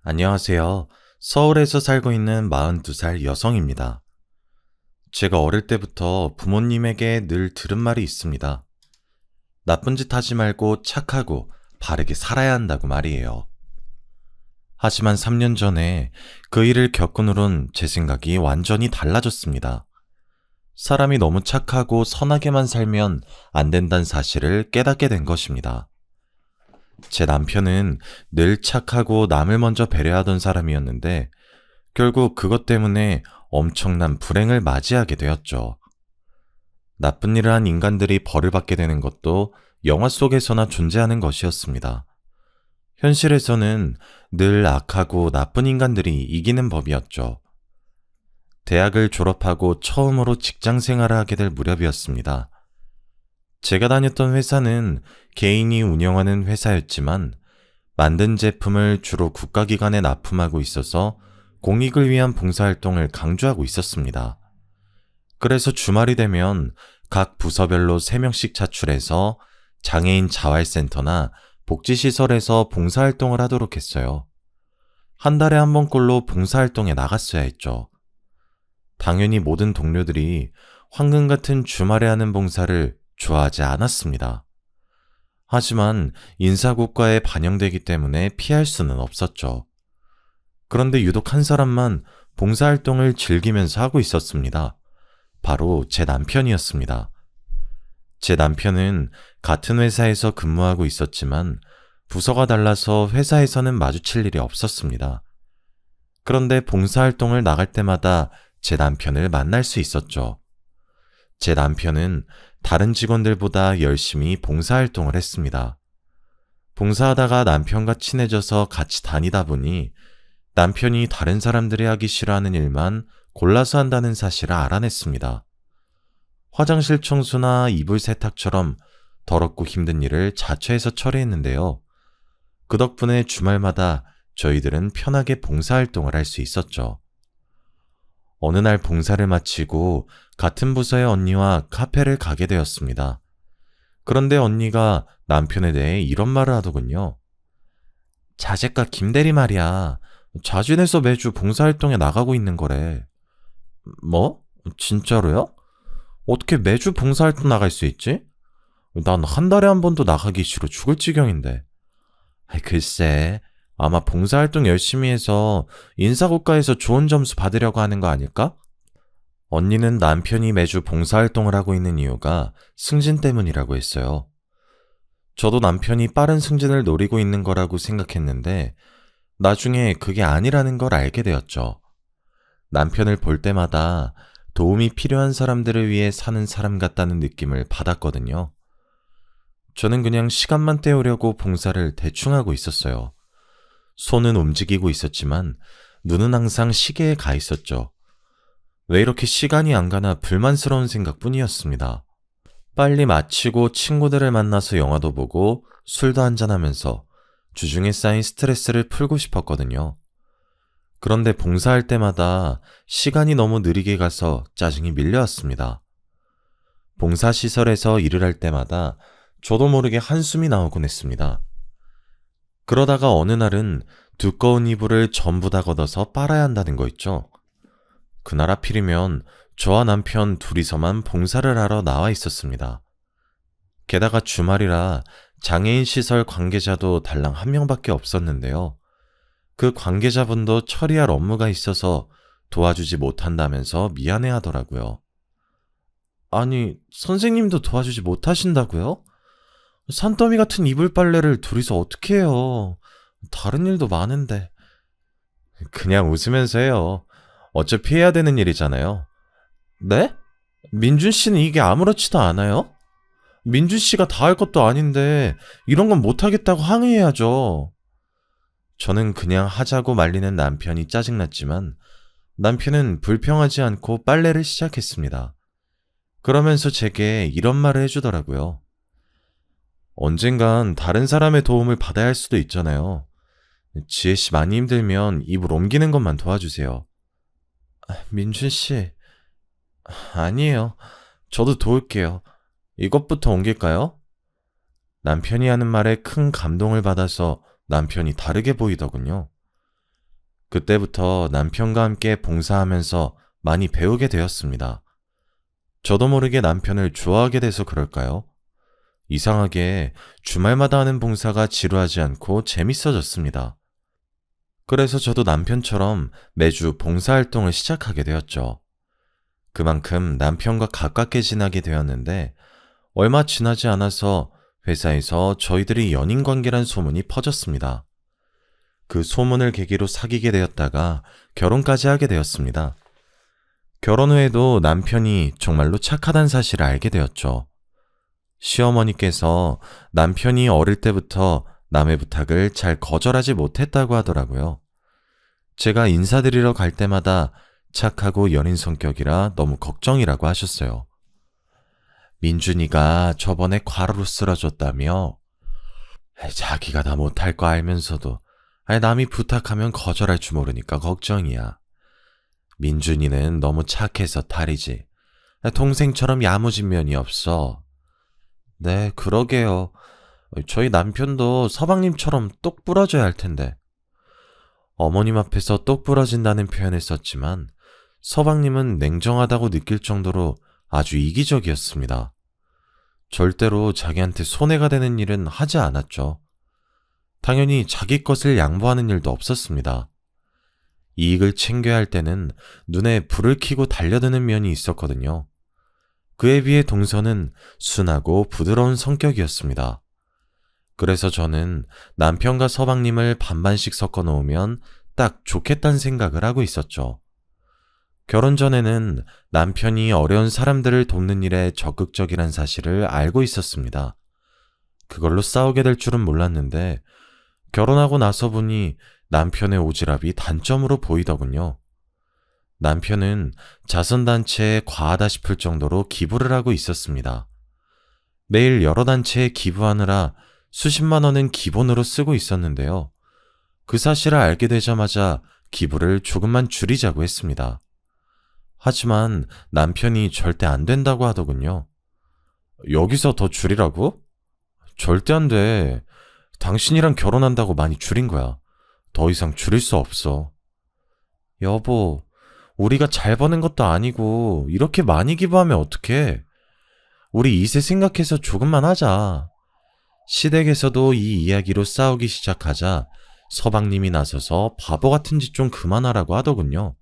안녕하세요. 서울에서 살고 있는 42살 여성입니다. 제가 어릴 때부터 부모님에게 늘 들은 말이 있습니다. 나쁜 짓 하지 말고 착하고 바르게 살아야 한다고 말이에요. 하지만 3년 전에 그 일을 겪은 후론 제 생각이 완전히 달라졌습니다. 사람이 너무 착하고 선하게만 살면 안 된다는 사실을 깨닫게 된 것입니다. 제 남편은 늘 착하고 남을 먼저 배려하던 사람이었는데 결국 그것 때문에 엄청난 불행을 맞이하게 되었죠. 나쁜 일을 한 인간들이 벌을 받게 되는 것도 영화 속에서나 존재하는 것이었습니다. 현실에서는 늘 악하고 나쁜 인간들이 이기는 법이었죠. 대학을 졸업하고 처음으로 직장 생활을 하게 될 무렵이었습니다. 제가 다녔던 회사는 개인이 운영하는 회사였지만 만든 제품을 주로 국가기관에 납품하고 있어서 공익을 위한 봉사활동을 강조하고 있었습니다. 그래서 주말이 되면 각 부서별로 3명씩 차출해서 장애인 자활센터나 복지시설에서 봉사활동을 하도록 했어요. 한 달에 한 번꼴로 봉사활동에 나갔어야 했죠. 당연히 모든 동료들이 황금 같은 주말에 하는 봉사를 좋아하지 않았습니다. 하지만 인사고과에 반영되기 때문에 피할 수는 없었죠. 그런데 유독 한 사람만 봉사활동을 즐기면서 하고 있었습니다. 바로 제 남편이었습니다. 제 남편은 같은 회사에서 근무하고 있었지만 부서가 달라서 회사에서는 마주칠 일이 없었습니다. 그런데 봉사활동을 나갈 때마다 제 남편을 만날 수 있었죠. 제 남편은 다른 직원들보다 열심히 봉사활동을 했습니다. 봉사하다가 남편과 친해져서 같이 다니다 보니 남편이 다른 사람들이 하기 싫어하는 일만 골라서 한다는 사실을 알아냈습니다. 화장실 청소나 이불 세탁처럼 더럽고 힘든 일을 자처해서 처리했는데요. 그 덕분에 주말마다 저희들은 편하게 봉사활동을 할 수 있었죠. 어느 날 봉사를 마치고 같은 부서의 언니와 카페를 가게 되었습니다. 그런데 언니가 남편에 대해 이런 말을 하더군요. 자재과 김대리 말이야. 자진해서 매주 봉사활동에 나가고 있는 거래. 뭐? 진짜로요? 어떻게 매주 봉사활동 나갈 수 있지? 난 한 달에 한 번도 나가기 싫어 죽을 지경인데. 글쎄, 아마 봉사활동 열심히 해서 인사고과에서 좋은 점수 받으려고 하는 거 아닐까? 언니는 남편이 매주 봉사활동을 하고 있는 이유가 승진 때문이라고 했어요. 저도 남편이 빠른 승진을 노리고 있는 거라고 생각했는데 나중에 그게 아니라는 걸 알게 되었죠. 남편을 볼 때마다 도움이 필요한 사람들을 위해 사는 사람 같다는 느낌을 받았거든요. 저는 그냥 시간만 때우려고 봉사를 대충 하고 있었어요. 손은 움직이고 있었지만 눈은 항상 시계에 가 있었죠. 왜 이렇게 시간이 안 가나 불만스러운 생각뿐이었습니다. 빨리 마치고 친구들을 만나서 영화도 보고 술도 한잔하면서 주중에 쌓인 스트레스를 풀고 싶었거든요. 그런데 봉사할 때마다 시간이 너무 느리게 가서 짜증이 밀려왔습니다. 봉사시설에서 일을 할 때마다 저도 모르게 한숨이 나오곤 했습니다. 그러다가 어느 날은 두꺼운 이불을 전부 다 걷어서 빨아야 한다는 거 있죠. 그날 하필이면 저와 남편 둘이서만 봉사를 하러 나와 있었습니다. 게다가 주말이라 장애인 시설 관계자도 달랑 한 명밖에 없었는데요. 그 관계자분도 처리할 업무가 있어서 도와주지 못한다면서 미안해 하더라고요. 아니, 선생님도 도와주지 못하신다고요? 산더미 같은 이불 빨래를 둘이서 어떻게 해요? 다른 일도 많은데. 그냥 웃으면서 해요. 어차피 해야 되는 일이잖아요. 네? 민준 씨는 이게 아무렇지도 않아요? 민준 씨가 다 할 것도 아닌데 이런 건 못하겠다고 항의해야죠. 저는 그냥 하자고 말리는 남편이 짜증났지만 남편은 불평하지 않고 빨래를 시작했습니다. 그러면서 제게 이런 말을 해주더라고요. 언젠간 다른 사람의 도움을 받아야 할 수도 있잖아요. 지혜 씨 많이 힘들면 이불 옮기는 것만 도와주세요. 민준 씨, 아니에요. 저도 도울게요. 이것부터 옮길까요? 남편이 하는 말에 큰 감동을 받아서 남편이 다르게 보이더군요. 그때부터 남편과 함께 봉사하면서 많이 배우게 되었습니다. 저도 모르게 남편을 좋아하게 돼서 그럴까요? 이상하게 주말마다 하는 봉사가 지루하지 않고 재밌어졌습니다. 그래서 저도 남편처럼 매주 봉사활동을 시작하게 되었죠. 그만큼 남편과 가깝게 지나게 되었는데 얼마 지나지 않아서 회사에서 저희들이 연인 관계란 소문이 퍼졌습니다. 그 소문을 계기로 사귀게 되었다가 결혼까지 하게 되었습니다. 결혼 후에도 남편이 정말로 착하다는 사실을 알게 되었죠. 시어머니께서 남편이 어릴 때부터 남의 부탁을 잘 거절하지 못했다고 하더라고요. 제가 인사드리러 갈 때마다 착하고 여린 성격이라 너무 걱정이라고 하셨어요. 민준이가 저번에 과로로 쓰러졌다며? 자기가 다 못할 거 알면서도 남이 부탁하면 거절할 줄 모르니까 걱정이야. 민준이는 너무 착해서 탈이지. 동생처럼 야무진 면이 없어. 네, 그러게요. 저희 남편도 서방님처럼 똑 부러져야 할 텐데. 어머님 앞에서 똑 부러진다는 표현을 썼지만 서방님은 냉정하다고 느낄 정도로 아주 이기적이었습니다. 절대로 자기한테 손해가 되는 일은 하지 않았죠. 당연히 자기 것을 양보하는 일도 없었습니다. 이익을 챙겨야 할 때는 눈에 불을 켜고 달려드는 면이 있었거든요. 그에 비해 동서는 순하고 부드러운 성격이었습니다. 그래서 저는 남편과 서방님을 반반씩 섞어 놓으면 딱 좋겠다는 생각을 하고 있었죠. 결혼 전에는 남편이 어려운 사람들을 돕는 일에 적극적이란 사실을 알고 있었습니다. 그걸로 싸우게 될 줄은 몰랐는데 결혼하고 나서 보니 남편의 오지랖이 단점으로 보이더군요. 남편은 자선단체에 과하다 싶을 정도로 기부를 하고 있었습니다. 매일 여러 단체에 기부하느라 수십만 원은 기본으로 쓰고 있었는데요. 그 사실을 알게 되자마자 기부를 조금만 줄이자고 했습니다. 하지만 남편이 절대 안 된다고 하더군요. 여기서 더 줄이라고? 절대 안 돼. 당신이랑 결혼한다고 많이 줄인 거야. 더 이상 줄일 수 없어. 여보, 우리가 잘 버는 것도 아니고 이렇게 많이 기부하면 어떡해? 우리 이세 생각해서 조금만 하자. 시댁에서도 이 이야기로 싸우기 시작하자 서방님이 나서서 바보 같은 짓 좀 그만하라고 하더군요.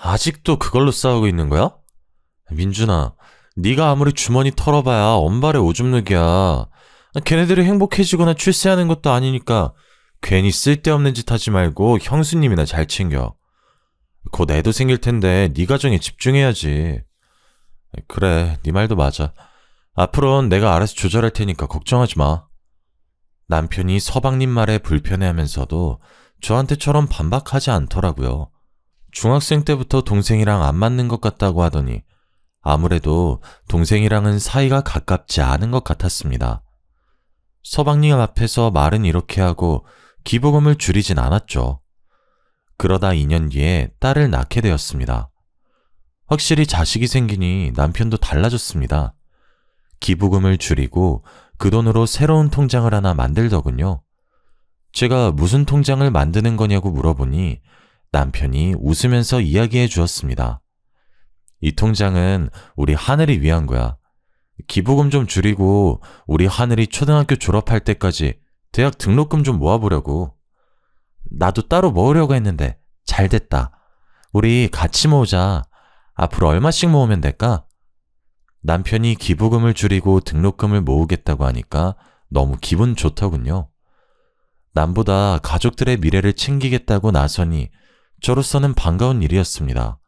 아직도 그걸로 싸우고 있는 거야? 민준아, 네가 아무리 주머니 털어봐야 엄발의 오줌 누기야. 걔네들이 행복해지거나 출세하는 것도 아니니까 괜히 쓸데없는 짓 하지 말고 형수님이나 잘 챙겨. 곧 애도 생길 텐데 네 가정에 집중해야지. 그래, 네 말도 맞아. 앞으로는 내가 알아서 조절할 테니까 걱정하지 마. 남편이 서방님 말에 불편해하면서도 저한테처럼 반박하지 않더라고요. 중학생 때부터 동생이랑 안 맞는 것 같다고 하더니 아무래도 동생이랑은 사이가 가깝지 않은 것 같았습니다. 서방님 앞에서 말은 이렇게 하고 기부금을 줄이진 않았죠. 그러다 2년 뒤에 딸을 낳게 되었습니다. 확실히 자식이 생기니 남편도 달라졌습니다. 기부금을 줄이고 그 돈으로 새로운 통장을 하나 만들더군요. 제가 무슨 통장을 만드는 거냐고 물어보니 남편이 웃으면서 이야기해 주었습니다. 이 통장은 우리 하늘이 위한 거야. 기부금 좀 줄이고 우리 하늘이 초등학교 졸업할 때까지 대학 등록금 좀 모아보려고. 나도 따로 모으려고 했는데 잘 됐다. 우리 같이 모으자. 앞으로 얼마씩 모으면 될까? 남편이 기부금을 줄이고 등록금을 모으겠다고 하니까 너무 기분 좋더군요. 남보다 가족들의 미래를 챙기겠다고 나서니 저로서는 반가운 일이었습니다.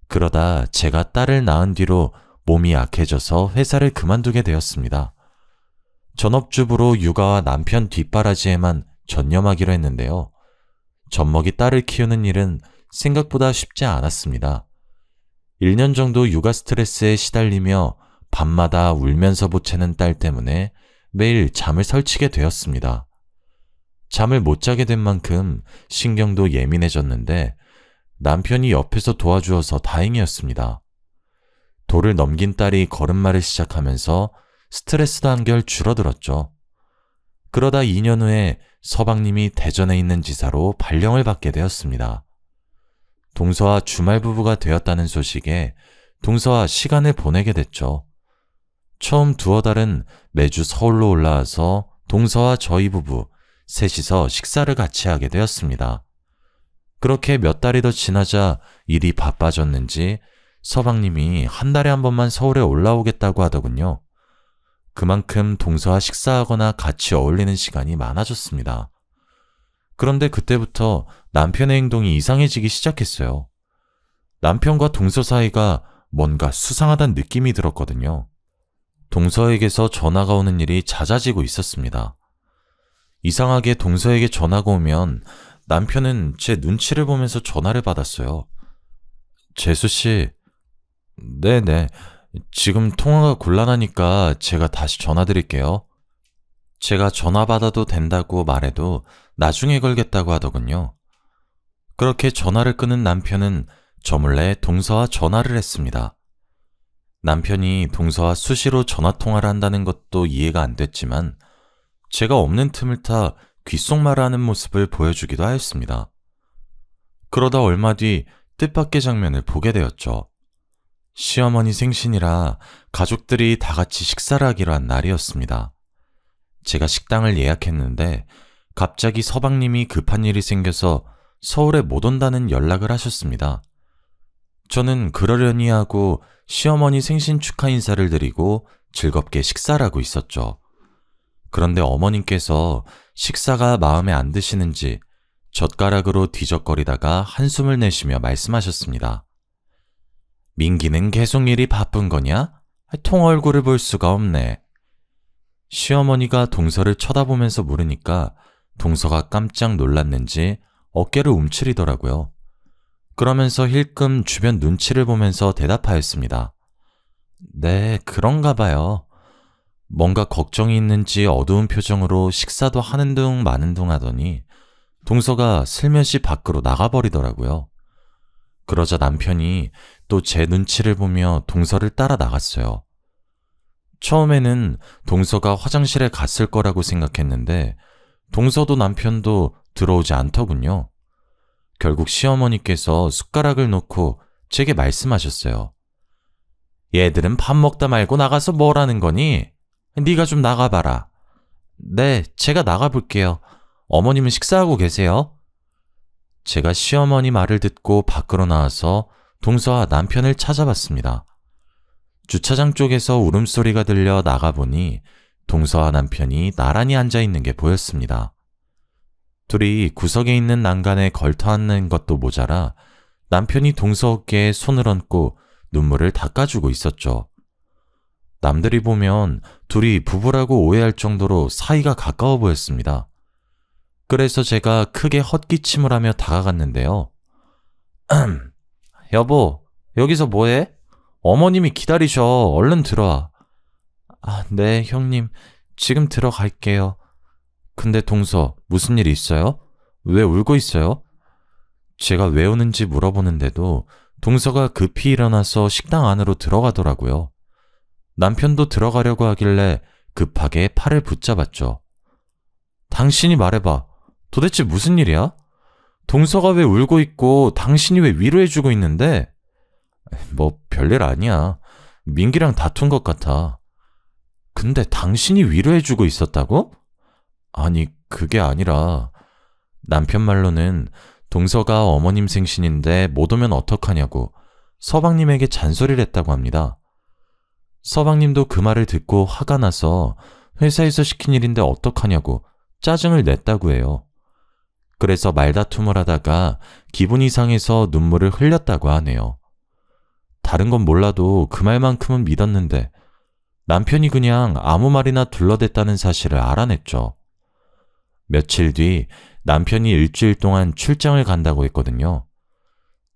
그러다 제가 딸을 낳은 뒤로 몸이 약해져서 회사를 그만두게 되었습니다. 전업주부로 육아와 남편 뒷바라지에만 전념하기로 했는데요. 젖먹이 딸을 키우는 일은 생각보다 쉽지 않았습니다. 1년 정도 육아 스트레스에 시달리며 밤마다 울면서 보채는 딸 때문에 매일 잠을 설치게 되었습니다. 잠을 못 자게 된 만큼 신경도 예민해졌는데 남편이 옆에서 도와주어서 다행이었습니다. 돌을 넘긴 딸이 걸음마를 시작하면서 스트레스도 한결 줄어들었죠. 그러다 2년 후에 서방님이 대전에 있는 지사로 발령을 받게 되었습니다. 동서와 주말 부부가 되었다는 소식에 동서와 시간을 보내게 됐죠. 처음 두어 달은 매주 서울로 올라와서 동서와 저희 부부 셋이서 식사를 같이 하게 되었습니다. 그렇게 몇 달이 더 지나자 일이 바빠졌는지 서방님이 한 달에 한 번만 서울에 올라오겠다고 하더군요. 그만큼 동서와 식사하거나 같이 어울리는 시간이 많아졌습니다. 그런데 그때부터 남편의 행동이 이상해지기 시작했어요. 남편과 동서 사이가 뭔가 수상하다는 느낌이 들었거든요. 동서에게서 전화가 오는 일이 잦아지고 있었습니다. 이상하게 동서에게 전화가 오면 남편은 제 눈치를 보면서 전화를 받았어요. 재수씨, 네네. 지금 통화가 곤란하니까 제가 다시 전화드릴게요. 제가 전화 받아도 된다고 말해도 나중에 걸겠다고 하더군요. 그렇게 전화를 끊은 남편은 저 몰래 동서와 전화를 했습니다. 남편이 동서와 수시로 전화통화를 한다는 것도 이해가 안 됐지만 제가 없는 틈을 타 귓속말을 하는 모습을 보여주기도 하였습니다. 그러다 얼마 뒤 뜻밖의 장면을 보게 되었죠. 시어머니 생신이라 가족들이 다 같이 식사를 하기로 한 날이었습니다. 제가 식당을 예약했는데 갑자기 서방님이 급한 일이 생겨서 서울에 못 온다는 연락을 하셨습니다. 저는 그러려니 하고 시어머니 생신 축하 인사를 드리고 즐겁게 식사를 하고 있었죠. 그런데 어머님께서 식사가 마음에 안 드시는지 젓가락으로 뒤적거리다가 한숨을 내쉬며 말씀하셨습니다. 민기는 계속 일이 바쁜 거냐? 통 얼굴을 볼 수가 없네. 시어머니가 동서를 쳐다보면서 물으니까 동서가 깜짝 놀랐는지 어깨를 움츠리더라고요. 그러면서 힐끔 주변 눈치를 보면서 대답하였습니다. 네, 그런가 봐요. 뭔가 걱정이 있는지 어두운 표정으로 식사도 하는 둥 마는 둥 하더니 동서가 슬며시 밖으로 나가버리더라고요. 그러자 남편이 또 제 눈치를 보며 동서를 따라 나갔어요. 처음에는 동서가 화장실에 갔을 거라고 생각했는데 동서도 남편도 들어오지 않더군요. 결국 시어머니께서 숟가락을 놓고 제게 말씀하셨어요. 얘들은 밥 먹다 말고 나가서 뭘 하는 거니? 네가 좀 나가봐라. 네, 제가 나가볼게요. 어머님은 식사하고 계세요? 제가 시어머니 말을 듣고 밖으로 나와서 동서와 남편을 찾아봤습니다. 주차장 쪽에서 울음소리가 들려 나가보니 동서와 남편이 나란히 앉아있는 게 보였습니다. 둘이 구석에 있는 난간에 걸터앉는 것도 모자라 남편이 동서 어깨에 손을 얹고 눈물을 닦아주고 있었죠. 남들이 보면 둘이 부부라고 오해할 정도로 사이가 가까워 보였습니다. 그래서 제가 크게 헛기침을 하며 다가갔는데요. 여보, 여기서 뭐해? 어머님이 기다리셔. 얼른 들어와. 네, 형님. 지금 들어갈게요. 근데 동서, 무슨 일 있어요? 왜 울고 있어요? 제가 왜 우는지 물어보는데도 동서가 급히 일어나서 식당 안으로 들어가더라고요. 남편도 들어가려고 하길래 급하게 팔을 붙잡았죠. 당신이 말해봐. 도대체 무슨 일이야? 동서가 왜 울고 있고 당신이 왜 위로해주고 있는데? 뭐 별일 아니야. 민기랑 다툰 것 같아. 근데 당신이 위로해주고 있었다고? 아니, 그게 아니라 남편 말로는 동서가 어머님 생신인데 못 오면 어떡하냐고 서방님에게 잔소리를 했다고 합니다. 서방님도 그 말을 듣고 화가 나서 회사에서 시킨 일인데 어떡하냐고 짜증을 냈다고 해요. 그래서 말다툼을 하다가 기분이 상해서 눈물을 흘렸다고 하네요. 다른 건 몰라도 그 말만큼은 믿었는데 남편이 그냥 아무 말이나 둘러댔다는 사실을 알아냈죠. 며칠 뒤 남편이 일주일 동안 출장을 간다고 했거든요.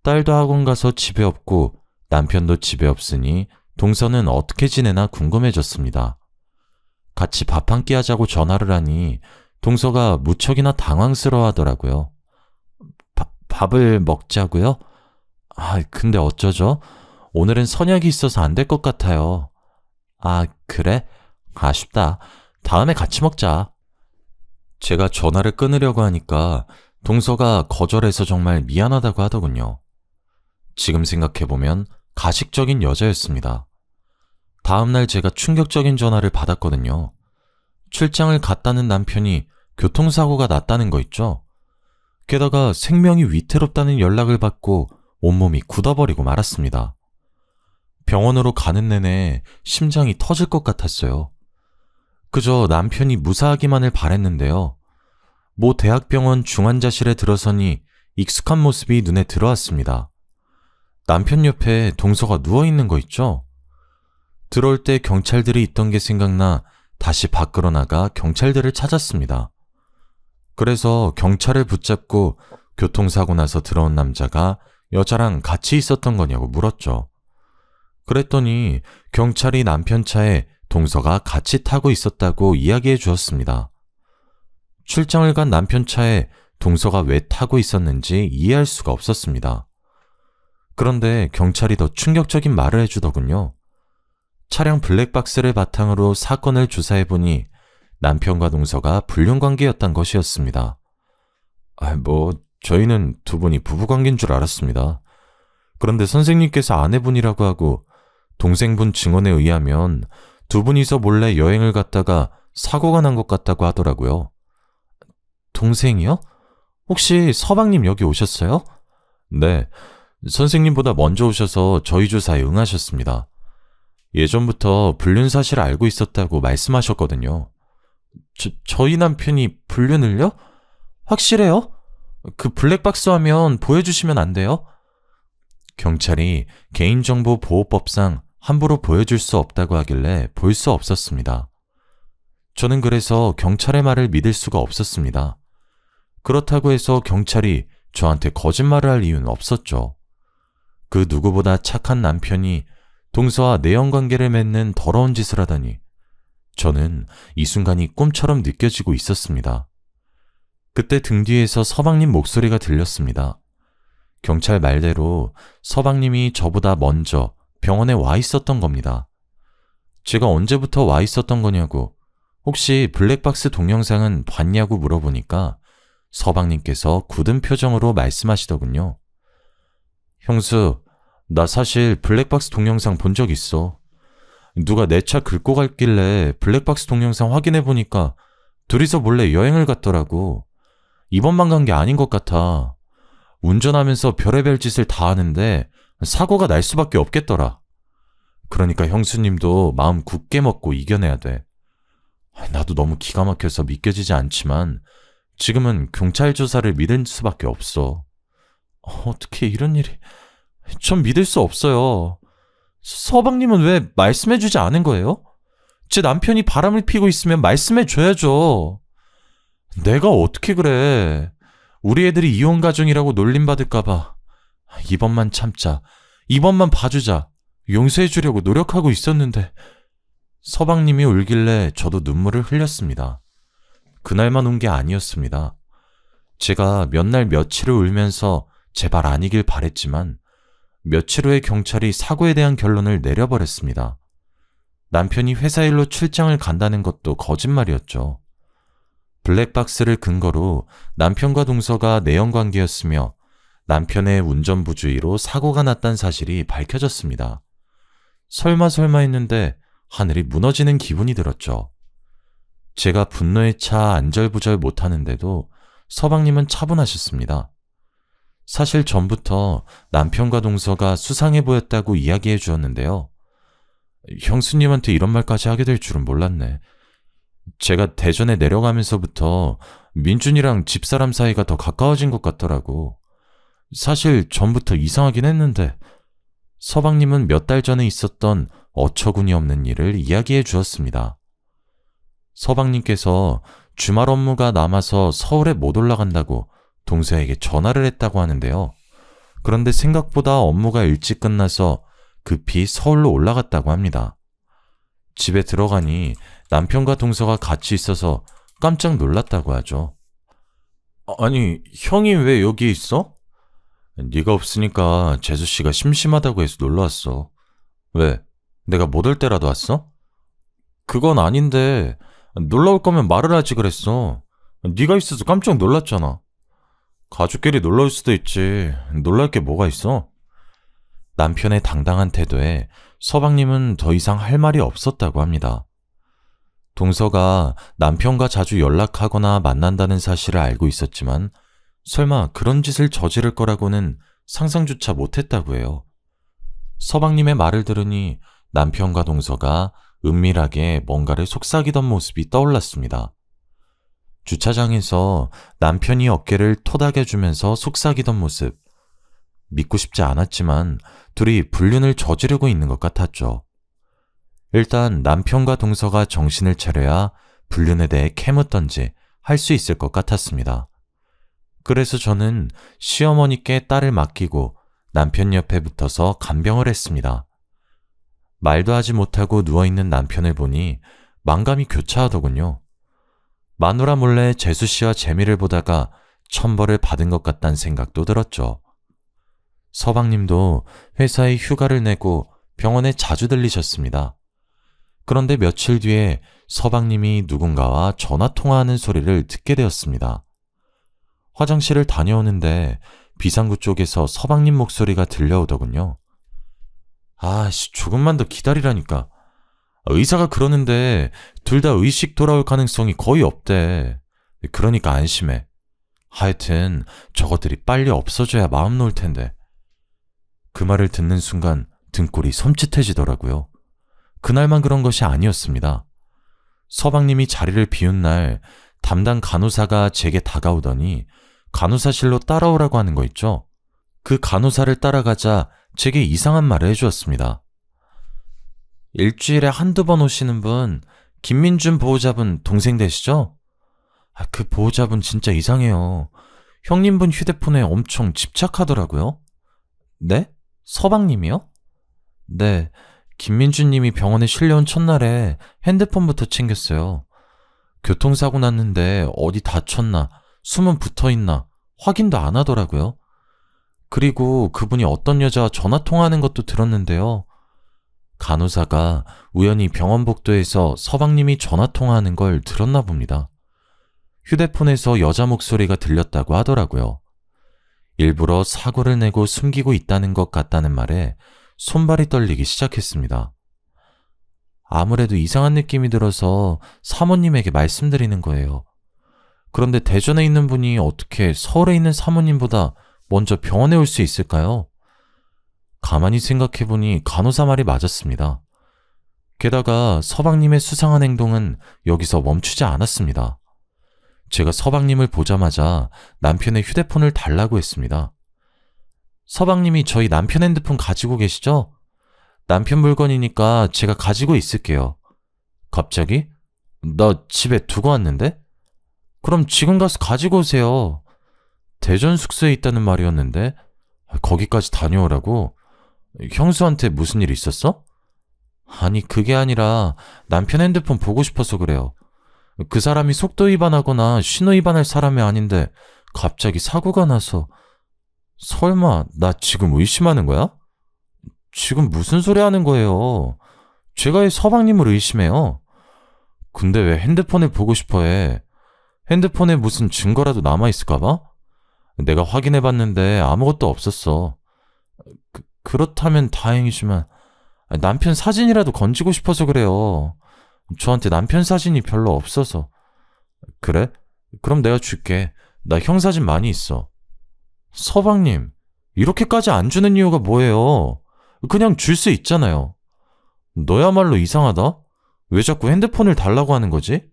딸도 학원 가서 집에 없고 남편도 집에 없으니 동서는 어떻게 지내나 궁금해졌습니다. 같이 밥 한 끼 하자고 전화를 하니 동서가 무척이나 당황스러워 하더라고요. 밥을 먹자고요? 근데 어쩌죠? 오늘은 선약이 있어서 안 될 것 같아요. 그래? 아쉽다. 다음에 같이 먹자. 제가 전화를 끊으려고 하니까 동서가 거절해서 정말 미안하다고 하더군요. 지금 생각해보면 가식적인 여자였습니다. 다음날 제가 충격적인 전화를 받았거든요. 출장을 갔다는 남편이 교통사고가 났다는 거 있죠? 게다가 생명이 위태롭다는 연락을 받고 온몸이 굳어버리고 말았습니다. 병원으로 가는 내내 심장이 터질 것 같았어요. 그저 남편이 무사하기만을 바랬는데요. 모 대학병원 중환자실에 들어서니 익숙한 모습이 눈에 들어왔습니다. 남편 옆에 동서가 누워있는 거 있죠? 들어올 때 경찰들이 있던 게 생각나 다시 밖으로 나가 경찰들을 찾았습니다. 그래서 경찰을 붙잡고 교통사고 나서 들어온 남자가 여자랑 같이 있었던 거냐고 물었죠. 그랬더니 경찰이 남편 차에 동서가 같이 타고 있었다고 이야기해 주었습니다. 출장을 간 남편 차에 동서가 왜 타고 있었는지 이해할 수가 없었습니다. 그런데 경찰이 더 충격적인 말을 해주더군요. 차량 블랙박스를 바탕으로 사건을 조사해보니 남편과 동서가 불륜관계였단 것이었습니다. 저희는 두 분이 부부관계인 줄 알았습니다. 그런데 선생님께서 아내분이라고 하고 동생분 증언에 의하면 두 분이서 몰래 여행을 갔다가 사고가 난 것 같다고 하더라고요. 동생이요? 혹시 서방님 여기 오셨어요? 네, 선생님보다 먼저 오셔서 저희 조사에 응하셨습니다. 예전부터 불륜 사실을 알고 있었다고 말씀하셨거든요. 저희 남편이 불륜을요? 확실해요? 그 블랙박스 화면 보여주시면 안 돼요? 경찰이 개인정보보호법상 함부로 보여줄 수 없다고 하길래 볼 수 없었습니다. 저는 그래서 경찰의 말을 믿을 수가 없었습니다. 그렇다고 해서 경찰이 저한테 거짓말을 할 이유는 없었죠. 그 누구보다 착한 남편이 동서와 내연관계를 맺는 더러운 짓을 하다니 저는 이 순간이 꿈처럼 느껴지고 있었습니다. 그때 등 뒤에서 서방님 목소리가 들렸습니다. 경찰 말대로 서방님이 저보다 먼저 병원에 와 있었던 겁니다. 제가 언제부터 와 있었던 거냐고, 혹시 블랙박스 동영상은 봤냐고 물어보니까 서방님께서 굳은 표정으로 말씀하시더군요. 형수, 나 사실 블랙박스 동영상 본 적 있어. 누가 내 차 긁고 갔길래 블랙박스 동영상 확인해보니까 둘이서 몰래 여행을 갔더라고. 이번만 간 게 아닌 것 같아. 운전하면서 별의별 짓을 다 하는데 사고가 날 수밖에 없겠더라. 그러니까 형수님도 마음 굳게 먹고 이겨내야 돼. 나도 너무 기가 막혀서 믿겨지지 않지만 지금은 경찰 조사를 믿을 수밖에 없어. 어떻게 이런 일이... 전 믿을 수 없어요. 서방님은 왜 말씀해주지 않은 거예요? 제 남편이 바람을 피고 있으면 말씀해줘야죠. 내가 어떻게 그래. 우리 애들이 이혼 가정이라고 놀림받을까봐. 이번만 참자. 이번만 봐주자. 용서해주려고 노력하고 있었는데. 서방님이 울길래 저도 눈물을 흘렸습니다. 그날만 운 게 아니었습니다. 제가 몇 날 며칠을 울면서 제발 아니길 바랬지만 며칠 후에 경찰이 사고에 대한 결론을 내려버렸습니다. 남편이 회사 일로 출장을 간다는 것도 거짓말이었죠. 블랙박스를 근거로 남편과 동서가 내연관계였으며 남편의 운전부주의로 사고가 났다는 사실이 밝혀졌습니다. 설마 했는데 하늘이 무너지는 기분이 들었죠. 제가 분노에 차 안절부절 못하는데도 서방님은 차분하셨습니다. 사실 전부터 남편과 동서가 수상해 보였다고 이야기해 주었는데요. 형수님한테 이런 말까지 하게 될 줄은 몰랐네. 제가 대전에 내려가면서부터 민준이랑 집사람 사이가 더 가까워진 것 같더라고. 사실 전부터 이상하긴 했는데 서방님은 몇 달 전에 있었던 어처구니 없는 일을 이야기해 주었습니다. 서방님께서 주말 업무가 남아서 서울에 못 올라간다고 동서에게 전화를 했다고 하는데요. 그런데 생각보다 업무가 일찍 끝나서 급히 서울로 올라갔다고 합니다. 집에 들어가니 남편과 동서가 같이 있어서 깜짝 놀랐다고 하죠. 아니, 형이 왜 여기 있어? 네가 없으니까 재수씨가 심심하다고 해서 놀러왔어. 왜? 내가 못 올 때라도 왔어? 그건 아닌데 놀러 올 거면 말을 하지 그랬어. 네가 있어서 깜짝 놀랐잖아. 가족끼리 놀러 올 수도 있지. 놀랄 게 뭐가 있어? 남편의 당당한 태도에 서방님은 더 이상 할 말이 없었다고 합니다. 동서가 남편과 자주 연락하거나 만난다는 사실을 알고 있었지만 설마 그런 짓을 저지를 거라고는 상상조차 못했다고 해요. 서방님의 말을 들으니 남편과 동서가 은밀하게 뭔가를 속삭이던 모습이 떠올랐습니다. 주차장에서 남편이 어깨를 토닥여주면서 속삭이던 모습. 믿고 싶지 않았지만 둘이 불륜을 저지르고 있는 것 같았죠. 일단 남편과 동서가 정신을 차려야 불륜에 대해 캐묻던지 할 수 있을 것 같았습니다. 그래서 저는 시어머니께 딸을 맡기고 남편 옆에 붙어서 간병을 했습니다. 말도 하지 못하고 누워있는 남편을 보니 만감이 교차하더군요. 마누라 몰래 재수씨와 재미를 보다가 천벌을 받은 것 같다는 생각도 들었죠. 서방님도 회사에 휴가를 내고 병원에 자주 들리셨습니다. 그런데 며칠 뒤에 서방님이 누군가와 전화통화하는 소리를 듣게 되었습니다. 화장실을 다녀오는데 비상구 쪽에서 서방님 목소리가 들려오더군요. 아씨, 조금만 더 기다리라니까. 의사가 그러는데 둘 다 의식 돌아올 가능성이 거의 없대. 그러니까 안심해. 하여튼 저것들이 빨리 없어져야 마음 놓을 텐데. 그 말을 듣는 순간 등골이 섬찟해지더라고요. 그날만 그런 것이 아니었습니다. 서방님이 자리를 비운 날 담당 간호사가 제게 다가오더니 간호사실로 따라오라고 하는 거 있죠? 그 간호사를 따라가자 제게 이상한 말을 해주었습니다. 일주일에 한두 번 오시는 분, 김민준 보호자분 동생 되시죠? 그 보호자분 진짜 이상해요. 형님분 휴대폰에 엄청 집착하더라고요. 네? 서방님이요? 네, 김민준님이 병원에 실려온 첫날에 핸드폰부터 챙겼어요. 교통사고 났는데 어디 다쳤나, 숨은 붙어있나 확인도 안 하더라고요. 그리고 그분이 어떤 여자와 전화통화하는 것도 들었는데요. 간호사가 우연히 병원 복도에서 서방님이 전화통화하는 걸 들었나 봅니다. 휴대폰에서 여자 목소리가 들렸다고 하더라고요. 일부러 사고를 내고 숨기고 있다는 것 같다는 말에 손발이 떨리기 시작했습니다. 아무래도 이상한 느낌이 들어서 사모님에게 말씀드리는 거예요. 그런데 대전에 있는 분이 어떻게 서울에 있는 사모님보다 먼저 병원에 올 수 있을까요? 가만히 생각해보니 간호사 말이 맞았습니다. 게다가 서방님의 수상한 행동은 여기서 멈추지 않았습니다. 제가 서방님을 보자마자 남편의 휴대폰을 달라고 했습니다. 서방님이 저희 남편 핸드폰 가지고 계시죠? 남편 물건이니까 제가 가지고 있을게요. 갑자기? 나 집에 두고 왔는데? 그럼 지금 가서 가지고 오세요. 대전 숙소에 있다는 말이었는데 거기까지 다녀오라고? 형수한테 무슨 일 있었어? 아니, 그게 아니라 남편 핸드폰 보고 싶어서 그래요. 그 사람이 속도 위반하거나 신호 위반할 사람이 아닌데 갑자기 사고가 나서. 설마 나 지금 의심하는 거야? 지금 무슨 소리 하는 거예요? 제가 왜 서방님을 의심해요? 근데 왜 핸드폰을 보고 싶어 해? 핸드폰에 무슨 증거라도 남아있을까봐? 내가 확인해봤는데 아무것도 없었어. 그렇다면 다행이지만 남편 사진이라도 건지고 싶어서 그래요. 저한테 남편 사진이 별로 없어서. 그래? 그럼 내가 줄게. 나 형 사진 많이 있어. 서방님, 이렇게까지 안 주는 이유가 뭐예요? 그냥 줄 수 있잖아요. 너야말로 이상하다? 왜 자꾸 핸드폰을 달라고 하는 거지?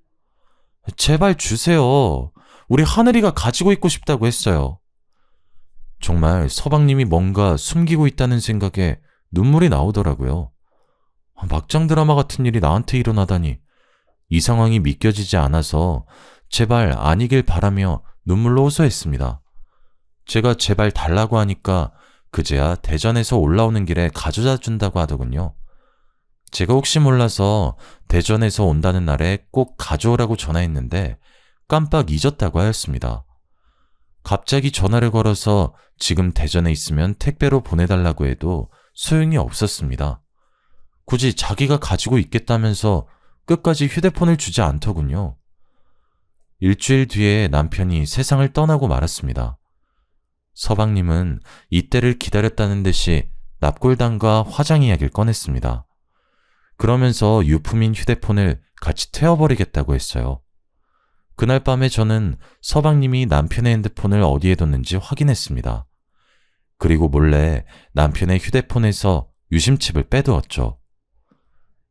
제발 주세요. 우리 하늘이가 가지고 있고 싶다고 했어요. 정말 서방님이 뭔가 숨기고 있다는 생각에 눈물이 나오더라고요. 막장 드라마 같은 일이 나한테 일어나다니. 이 상황이 믿겨지지 않아서 제발 아니길 바라며 눈물로 호소했습니다. 제가 제발 달라고 하니까 그제야 대전에서 올라오는 길에 가져다 준다고 하더군요. 제가 혹시 몰라서 대전에서 온다는 날에 꼭 가져오라고 전화했는데 깜빡 잊었다고 하였습니다. 갑자기 전화를 걸어서 지금 대전에 있으면 택배로 보내달라고 해도 소용이 없었습니다. 굳이 자기가 가지고 있겠다면서 끝까지 휴대폰을 주지 않더군요. 일주일 뒤에 남편이 세상을 떠나고 말았습니다. 서방님은 이때를 기다렸다는 듯이 납골당과 화장 이야기를 꺼냈습니다. 그러면서 유품인 휴대폰을 같이 태워버리겠다고 했어요. 그날 밤에 저는 서방님이 남편의 핸드폰을 어디에 뒀는지 확인했습니다. 그리고 몰래 남편의 휴대폰에서 유심칩을 빼두었죠.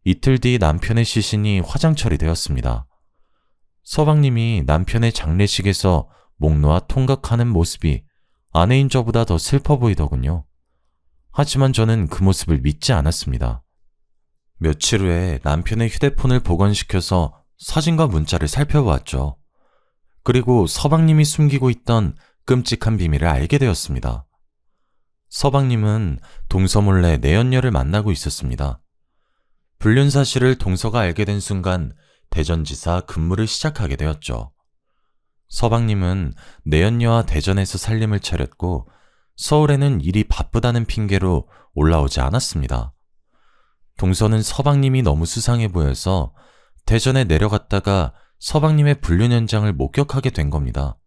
이틀 뒤 남편의 시신이 화장 처리되었습니다. 서방님이 남편의 장례식에서 목 놓아 통각하는 모습이 아내인 저보다 더 슬퍼 보이더군요. 하지만 저는 그 모습을 믿지 않았습니다. 며칠 후에 남편의 휴대폰을 복원시켜서 사진과 문자를 살펴보았죠. 그리고 서방님이 숨기고 있던 끔찍한 비밀을 알게 되었습니다. 서방님은 동서 몰래 내연녀를 만나고 있었습니다. 불륜 사실을 동서가 알게 된 순간 대전지사 근무를 시작하게 되었죠. 서방님은 내연녀와 대전에서 살림을 차렸고 서울에는 일이 바쁘다는 핑계로 올라오지 않았습니다. 동서는 서방님이 너무 수상해 보여서 대전에 내려갔다가 서방님의 불륜 현장을 목격하게 된 겁니다.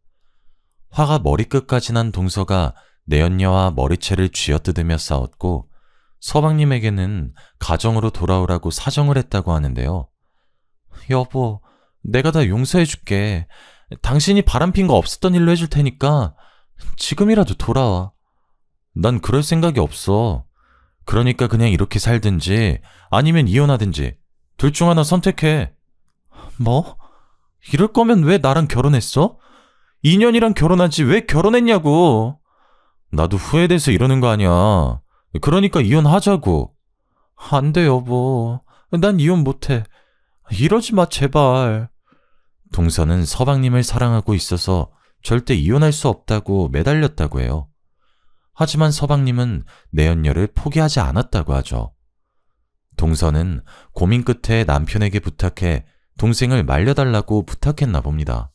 화가 머리끝까지 난 동서가 내연녀와 머리채를 쥐어뜯으며 싸웠고 서방님에게는 가정으로 돌아오라고 사정을 했다고 하는데요. 여보, 내가 다 용서해줄게. 당신이 바람핀 거 없었던 일로 해줄 테니까 지금이라도 돌아와. 난 그럴 생각이 없어. 그러니까 그냥 이렇게 살든지 아니면 이혼하든지 둘 중 하나 선택해. 뭐? 이럴 거면 왜 나랑 결혼했어? 2년이랑 결혼하지 왜 결혼했냐고. 나도 후회돼서 이러는 거 아니야. 그러니까 이혼하자고. 안 돼, 여보. 난 이혼 못해. 이러지 마, 제발. 동서는 서방님을 사랑하고 있어서 절대 이혼할 수 없다고 매달렸다고 해요. 하지만 서방님은 내연녀를 포기하지 않았다고 하죠. 동서는 고민 끝에 남편에게 부탁해 동생을 말려달라고 부탁했나 봅니다.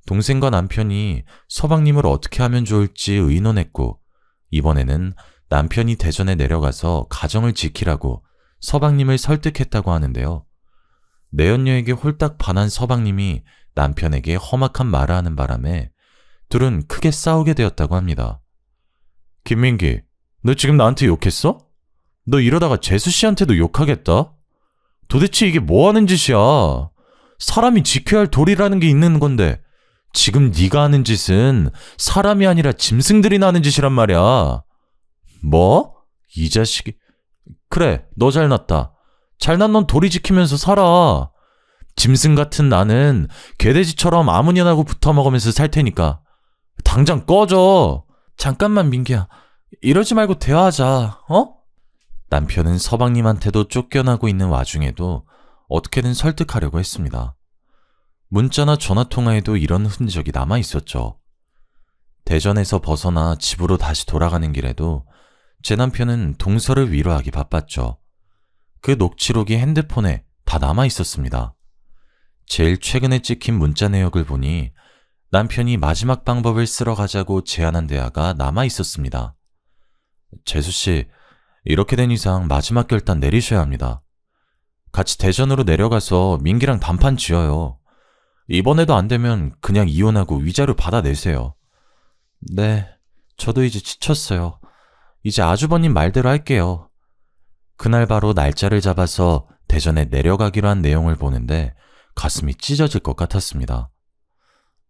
동생과 남편이 서방님을 어떻게 하면 좋을지 의논했고 이번에는 남편이 대전에 내려가서 가정을 지키라고 서방님을 설득했다고 하는데요. 내연녀에게 홀딱 반한 서방님이 남편에게 험악한 말을 하는 바람에 둘은 크게 싸우게 되었다고 합니다. 김민기, 너 지금 나한테 욕했어? 너 이러다가 재수 씨한테도 욕하겠다? 도대체 이게 뭐 하는 짓이야? 사람이 지켜야 할 도리라는 게 있는 건데 지금 네가 하는 짓은 사람이 아니라 짐승들이나 하는 짓이란 말이야. 뭐? 이 자식이... 그래, 너 잘났다. 잘난 넌 도리 지키면서 살아. 짐승 같은 나는 개돼지처럼 아무년하고 붙어먹으면서 살 테니까 당장 꺼져. 잠깐만 민기야, 이러지 말고 대화하자. 어? 남편은 서방님한테도 쫓겨나고 있는 와중에도 어떻게든 설득하려고 했습니다. 문자나 전화통화에도 이런 흔적이 남아있었죠. 대전에서 벗어나 집으로 다시 돌아가는 길에도 제 남편은 동서를 위로하기 바빴죠. 그 녹취록이 핸드폰에 다 남아있었습니다. 제일 최근에 찍힌 문자 내역을 보니 남편이 마지막 방법을 쓰러 가자고 제안한 대화가 남아있었습니다. 재수씨, 이렇게 된 이상 마지막 결단 내리셔야 합니다. 같이 대전으로 내려가서 민기랑 단판 지어요. 이번에도 안 되면 그냥 이혼하고 위자료 받아내세요. 네, 저도 이제 지쳤어요. 이제 아주버님 말대로 할게요. 그날 바로 날짜를 잡아서 대전에 내려가기로 한 내용을 보는데 가슴이 찢어질 것 같았습니다.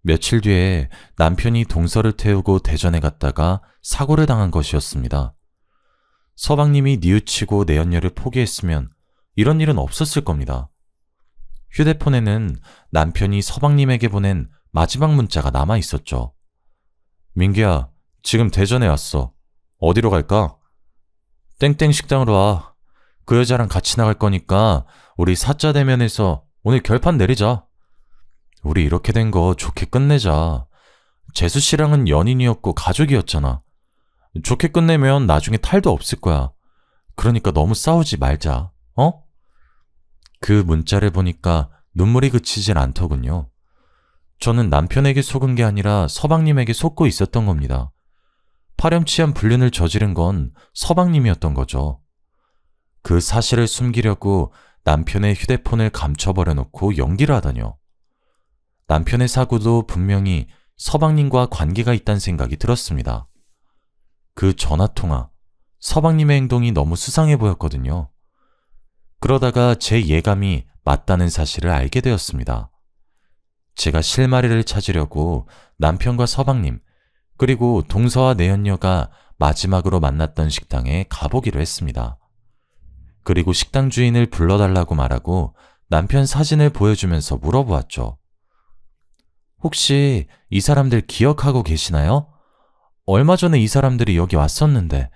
며칠 뒤에 남편이 동서를 태우고 대전에 갔다가 사고를 당한 것이었습니다. 서방님이 뉘우치고 내연녀를 포기했으면 이런 일은 없었을 겁니다. 휴대폰에는 남편이 서방님에게 보낸 마지막 문자가 남아 있었죠. 민기야, 지금 대전에 왔어. 어디로 갈까? 땡땡 식당으로 와. 그 여자랑 같이 나갈 거니까 우리 사자 대면에서 오늘 결판 내리자. 우리 이렇게 된 거 좋게 끝내자. 재수 씨랑은 연인이었고 가족이었잖아. 좋게 끝내면 나중에 탈도 없을 거야. 그러니까 너무 싸우지 말자. 어? 그 문자를 보니까 눈물이 그치질 않더군요. 저는 남편에게 속은 게 아니라 서방님에게 속고 있었던 겁니다. 파렴치한 불륜을 저지른 건 서방님이었던 거죠. 그 사실을 숨기려고 남편의 휴대폰을 감춰버려 놓고 연기를 하다뇨. 남편의 사고도 분명히 서방님과 관계가 있다는 생각이 들었습니다. 그 전화통화, 서방님의 행동이 너무 수상해 보였거든요. 그러다가 제 예감이 맞다는 사실을 알게 되었습니다. 제가 실마리를 찾으려고 남편과 서방님, 그리고 동서와 내연녀가 마지막으로 만났던 식당에 가보기로 했습니다. 그리고 식당 주인을 불러달라고 말하고 남편 사진을 보여주면서 물어보았죠. 혹시 이 사람들 기억하고 계시나요? 얼마 전에 이 사람들이 여기 왔었는데.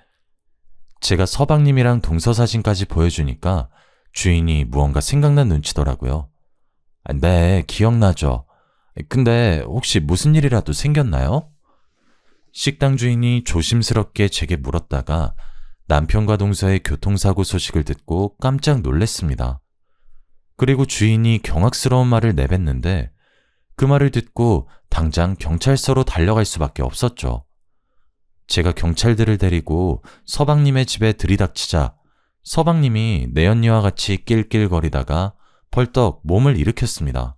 제가 서방님이랑 동서 사진까지 보여주니까 주인이 무언가 생각난 눈치더라고요. 네, 기억나죠. 근데 혹시 무슨 일이라도 생겼나요? 식당 주인이 조심스럽게 제게 물었다가 남편과 동서의 교통사고 소식을 듣고 깜짝 놀랐습니다. 그리고 주인이 경악스러운 말을 내뱉는데 그 말을 듣고 당장 경찰서로 달려갈 수밖에 없었죠. 제가 경찰들을 데리고 서방님의 집에 들이닥치자 서방님이 내연녀와 같이 낄낄거리다가 벌떡 몸을 일으켰습니다.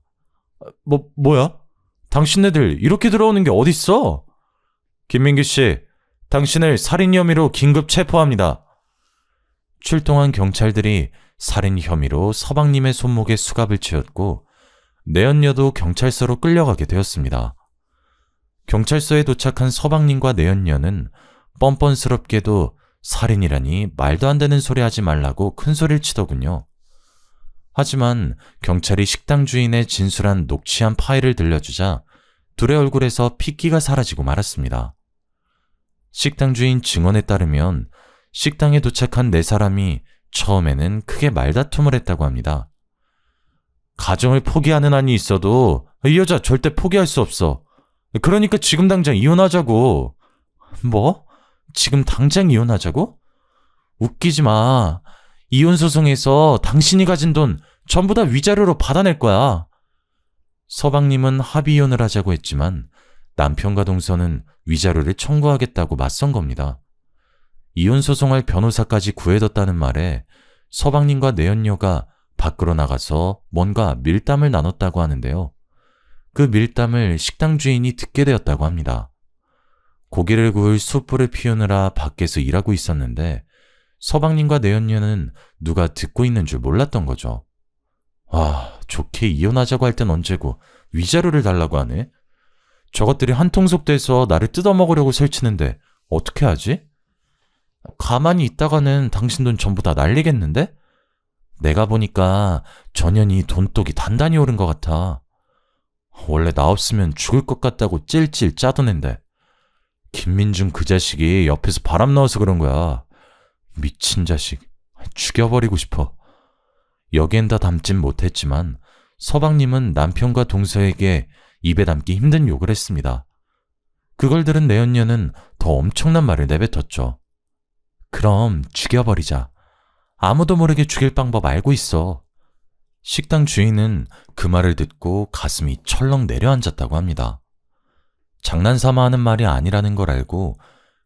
뭐야? 당신네들 이렇게 들어오는 게 어딨어? 김민규 씨, 당신을 살인 혐의로 긴급 체포합니다. 출동한 경찰들이 살인 혐의로 서방님의 손목에 수갑을 채웠고 내연녀도 경찰서로 끌려가게 되었습니다. 경찰서에 도착한 서방님과 내연녀는 뻔뻔스럽게도 살인이라니 말도 안 되는 소리 하지 말라고 큰 소리를 치더군요. 하지만 경찰이 식당 주인의 진술한 녹취한 파일을 들려주자 둘의 얼굴에서 핏기가 사라지고 말았습니다. 식당 주인 증언에 따르면 식당에 도착한 네 사람이 처음에는 크게 말다툼을 했다고 합니다. 가정을 포기하는 한이 있어도 이 여자 절대 포기할 수 없어. 그러니까 지금 당장 이혼하자고. 뭐? 지금 당장 이혼하자고? 웃기지 마. 이혼 소송에서 당신이 가진 돈 전부 다 위자료로 받아낼 거야. 서방님은 합의 이혼을 하자고 했지만 남편과 동서는 위자료를 청구하겠다고 맞선 겁니다. 이혼 소송할 변호사까지 구해뒀다는 말에 서방님과 내연녀가 밖으로 나가서 뭔가 밀담을 나눴다고 하는데요. 그 밀담을 식당 주인이 듣게 되었다고 합니다. 고기를 구울 숯불을 피우느라 밖에서 일하고 있었는데 서방님과 내연녀는 누가 듣고 있는 줄 몰랐던 거죠. 와, 좋게 이혼하자고 할 땐 언제고 위자료를 달라고 하네? 저것들이 한통속돼서 나를 뜯어먹으려고 설치는데 어떻게 하지? 가만히 있다가는 당신 돈 전부 다 날리겠는데? 내가 보니까 전현이 돈독이 단단히 오른 것 같아. 원래 나 없으면 죽을 것 같다고 찔찔 짜던 앤데 김민중 그 자식이 옆에서 바람 넣어서 그런 거야. 미친 자식. 죽여버리고 싶어. 여기엔 다 담진 못했지만 서방님은 남편과 동서에게 입에 담기 힘든 욕을 했습니다. 그걸 들은 내연녀는 더 엄청난 말을 내뱉었죠. 그럼 죽여버리자. 아무도 모르게 죽일 방법 알고 있어. 식당 주인은 그 말을 듣고 가슴이 철렁 내려앉았다고 합니다. 장난삼아 하는 말이 아니라는 걸 알고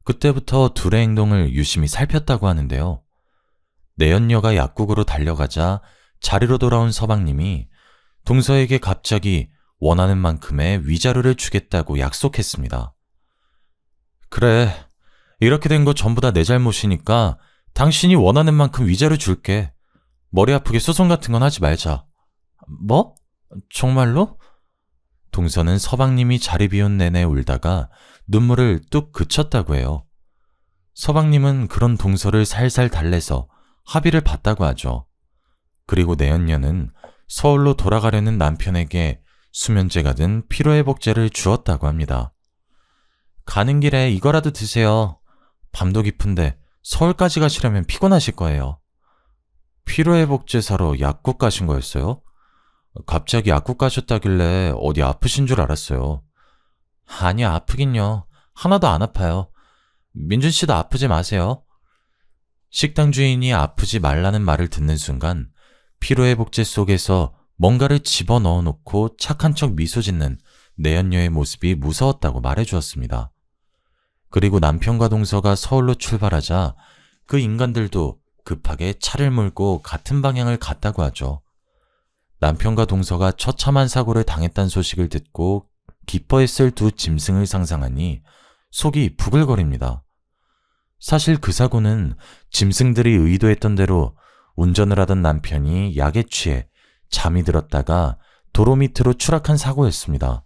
그때부터 둘의 행동을 유심히 살폈다고 하는데요. 내연녀가 약국으로 달려가자 자리로 돌아온 서방님이 동서에게 갑자기 원하는 만큼의 위자료를 주겠다고 약속했습니다. 그래, 이렇게 된 거 전부 다 내 잘못이니까 당신이 원하는 만큼 위자료 줄게. 머리 아프게 소송 같은 건 하지 말자. 뭐? 정말로? 동서는 서방님이 자리 비운 내내 울다가 눈물을 뚝 그쳤다고 해요. 서방님은 그런 동서를 살살 달래서 합의를 봤다고 하죠. 그리고 내연녀는 서울로 돌아가려는 남편에게 수면제가 든 피로회복제를 주었다고 합니다. 가는 길에 이거라도 드세요. 밤도 깊은데 서울까지 가시려면 피곤하실 거예요. 피로회복제 사러 약국 가신 거였어요? 갑자기 약국 가셨다길래 어디 아프신 줄 알았어요. 아니요, 아프긴요. 하나도 안 아파요. 민준 씨도 아프지 마세요. 식당 주인이 아프지 말라는 말을 듣는 순간 피로회복제 속에서 뭔가를 집어넣어 놓고 착한 척 미소 짓는 내연녀의 모습이 무서웠다고 말해주었습니다. 그리고 남편과 동서가 서울로 출발하자 그 인간들도 급하게 차를 몰고 같은 방향을 갔다고 하죠. 남편과 동서가 처참한 사고를 당했다는 소식을 듣고 기뻐했을 두 짐승을 상상하니 속이 부글거립니다. 사실 그 사고는 짐승들이 의도했던 대로 운전을 하던 남편이 약에 취해 잠이 들었다가 도로 밑으로 추락한 사고였습니다.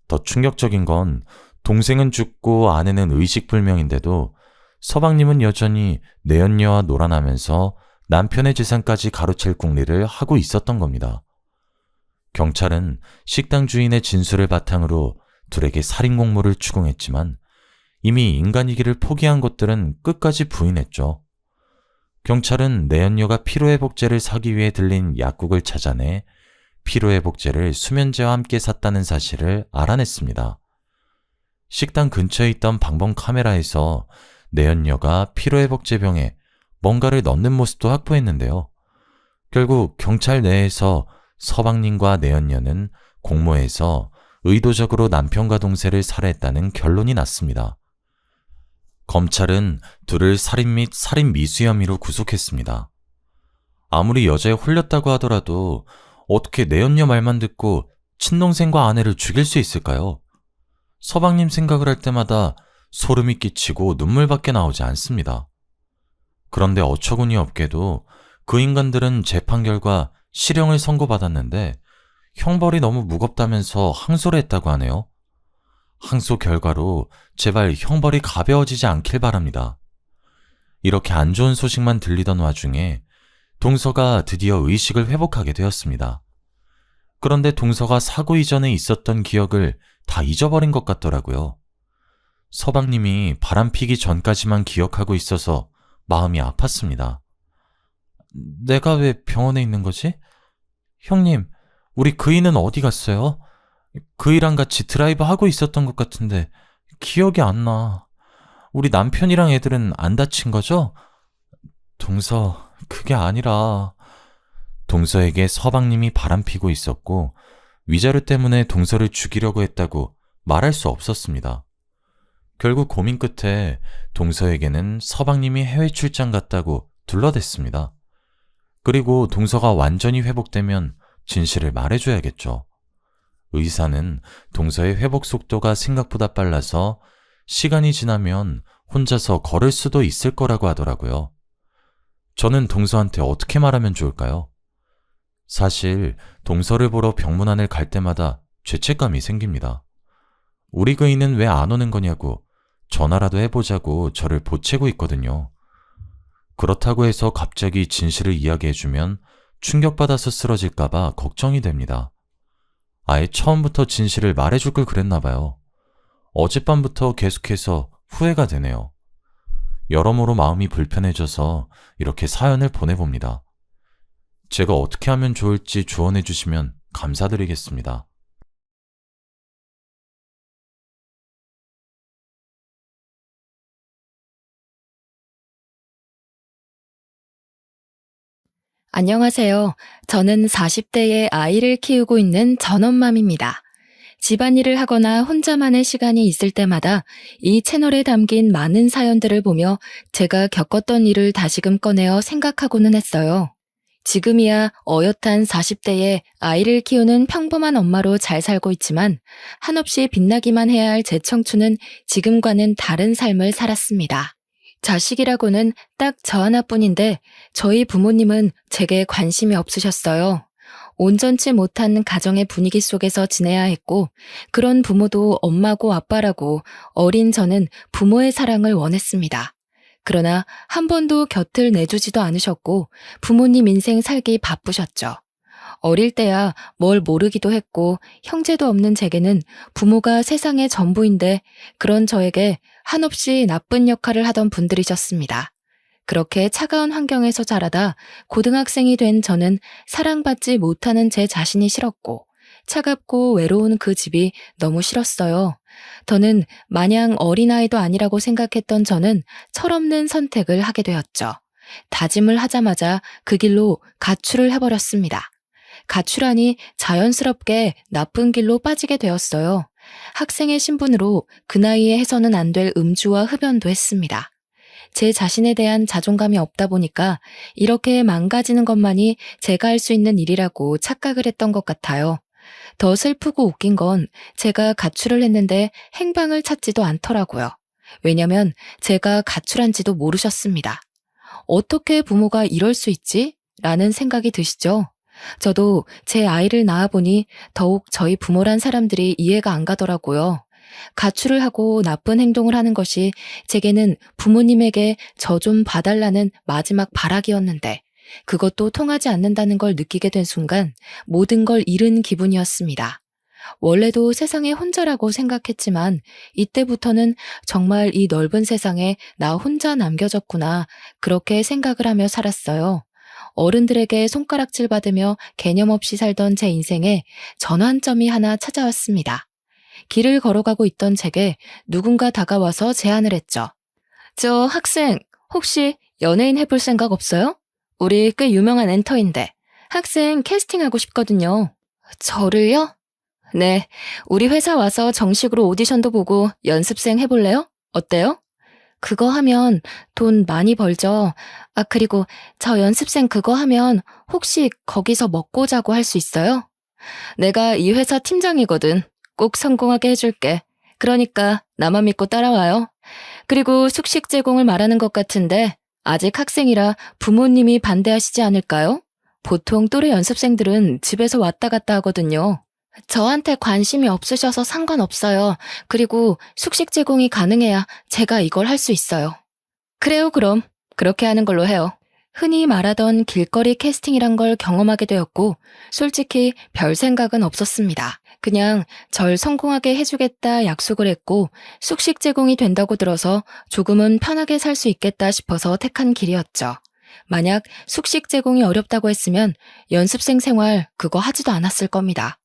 더 충격적인 건 동생은 죽고 아내는 의식불명인데도 서방님은 여전히 내연녀와 놀아나면서 남편의 재산까지 가로챌 궁리를 하고 있었던 겁니다. 경찰은 식당 주인의 진술을 바탕으로 둘에게 살인 공모를 추궁했지만 이미 인간이기를 포기한 것들은 끝까지 부인했죠. 경찰은 내연녀가 피로회복제를 사기 위해 들린 약국을 찾아내 피로회복제를 수면제와 함께 샀다는 사실을 알아냈습니다. 식당 근처에 있던 방범 카메라에서 내연녀가 피로회복제병에 뭔가를 넣는 모습도 확보했는데요. 결국 경찰 내에서 서방님과 내연녀는 공모해서 의도적으로 남편과 동생을 살해했다는 결론이 났습니다. 검찰은 둘을 살인 및 살인 미수 혐의로 구속했습니다. 아무리 여자에 홀렸다고 하더라도 어떻게 내연녀 말만 듣고 친동생과 아내를 죽일 수 있을까요? 서방님 생각을 할 때마다 소름이 끼치고 눈물밖에 나오지 않습니다. 그런데 어처구니 없게도 그 인간들은 재판 결과 실형을 선고받았는데 형벌이 너무 무겁다면서 항소를 했다고 하네요. 항소 결과로 제발 형벌이 가벼워지지 않길 바랍니다. 이렇게 안 좋은 소식만 들리던 와중에 동서가 드디어 의식을 회복하게 되었습니다. 그런데 동서가 사고 이전에 있었던 기억을 다 잊어버린 것 같더라고요. 서방님이 바람 피기 전까지만 기억하고 있어서 마음이 아팠습니다. 내가 왜 병원에 있는 거지? 형님, 우리 그이는 어디 갔어요? 그이랑 같이 드라이브 하고 있었던 것 같은데 기억이 안 나. 우리 남편이랑 애들은 안 다친 거죠? 동서, 그게 아니라 동서에게 서방님이 바람피고 있었고 위자료 때문에 동서를 죽이려고 했다고 말할 수 없었습니다. 결국 고민 끝에 동서에게는 서방님이 해외 출장 갔다고 둘러댔습니다. 그리고 동서가 완전히 회복되면 진실을 말해줘야겠죠. 의사는 동서의 회복 속도가 생각보다 빨라서 시간이 지나면 혼자서 걸을 수도 있을 거라고 하더라고요. 저는 동서한테 어떻게 말하면 좋을까요? 사실 동서를 보러 병문안을 갈 때마다 죄책감이 생깁니다. 우리 그이는 왜 안 오는 거냐고 전화라도 해보자고 저를 보채고 있거든요. 그렇다고 해서 갑자기 진실을 이야기해주면 충격받아서 쓰러질까봐 걱정이 됩니다. 아예 처음부터 진실을 말해줄 걸 그랬나 봐요. 어젯밤부터 계속해서 후회가 되네요. 여러모로 마음이 불편해져서 이렇게 사연을 보내봅니다. 제가 어떻게 하면 좋을지 조언해 주시면 감사드리겠습니다. 안녕하세요. 저는 40대의 아이를 키우고 있는 전업맘입니다. 집안일을 하거나 혼자만의 시간이 있을 때마다 이 채널에 담긴 많은 사연들을 보며 제가 겪었던 일을 다시금 꺼내어 생각하고는 했어요. 지금이야 어엿한 40대에 아이를 키우는 평범한 엄마로 잘 살고 있지만 한없이 빛나기만 해야 할 제 청춘은 지금과는 다른 삶을 살았습니다. 자식이라고는 딱 저 하나뿐인데 저희 부모님은 제게 관심이 없으셨어요. 온전치 못한 가정의 분위기 속에서 지내야 했고 그런 부모도 엄마고 아빠라고 어린 저는 부모의 사랑을 원했습니다. 그러나 한 번도 곁을 내주지도 않으셨고 부모님 인생 살기 바쁘셨죠. 어릴 때야 뭘 모르기도 했고 형제도 없는 제게는 부모가 세상의 전부인데 그런 저에게 한없이 나쁜 역할을 하던 분들이셨습니다. 그렇게 차가운 환경에서 자라다 고등학생이 된 저는 사랑받지 못하는 제 자신이 싫었고 차갑고 외로운 그 집이 너무 싫었어요. 더는 마냥 어린아이도 아니라고 생각했던 저는 철없는 선택을 하게 되었죠. 다짐을 하자마자 그 길로 가출을 해버렸습니다. 가출하니 자연스럽게 나쁜 길로 빠지게 되었어요. 학생의 신분으로 그 나이에 해서는 안 될 음주와 흡연도 했습니다. 제 자신에 대한 자존감이 없다 보니까 이렇게 망가지는 것만이 제가 할 수 있는 일이라고 착각을 했던 것 같아요. 더 슬프고 웃긴 건 제가 가출을 했는데 행방을 찾지도 않더라고요. 왜냐면 제가 가출한지도 모르셨습니다. 어떻게 부모가 이럴 수 있지? 라는 생각이 드시죠? 저도 제 아이를 낳아보니 더욱 저희 부모란 사람들이 이해가 안 가더라고요. 가출을 하고 나쁜 행동을 하는 것이 제게는 부모님에게 저 좀 봐달라는 마지막 발악이었는데 그것도 통하지 않는다는 걸 느끼게 된 순간 모든 걸 잃은 기분이었습니다. 원래도 세상에 혼자라고 생각했지만 이때부터는 정말 이 넓은 세상에 나 혼자 남겨졌구나 그렇게 생각을 하며 살았어요. 어른들에게 손가락질 받으며 개념 없이 살던 제 인생에 전환점이 하나 찾아왔습니다. 길을 걸어가고 있던 제게 누군가 다가와서 제안을 했죠. 저 학생, 혹시 연예인 해볼 생각 없어요? 우리 꽤 유명한 엔터인데 학생 캐스팅하고 싶거든요. 저를요? 네, 우리 회사 와서 정식으로 오디션도 보고 연습생 해볼래요? 어때요? 그거 하면 돈 많이 벌죠. 아, 그리고 저 연습생 그거 하면 혹시 거기서 먹고 자고 할 수 있어요? 내가 이 회사 팀장이거든. 꼭 성공하게 해줄게. 그러니까 나만 믿고 따라와요. 그리고 숙식 제공을 말하는 것 같은데 아직 학생이라 부모님이 반대하시지 않을까요? 보통 또래 연습생들은 집에서 왔다 갔다 하거든요. 저한테 관심이 없으셔서 상관없어요. 그리고 숙식 제공이 가능해야 제가 이걸 할 수 있어요. 그래요, 그럼. 그렇게 하는 걸로 해요. 흔히 말하던 길거리 캐스팅이란 걸 경험하게 되었고, 솔직히 별 생각은 없었습니다. 그냥 절 성공하게 해주겠다 약속을 했고, 숙식 제공이 된다고 들어서 조금은 편하게 살 수 있겠다 싶어서 택한 길이었죠. 만약 숙식 제공이 어렵다고 했으면 연습생 생활 그거 하지도 않았을 겁니다.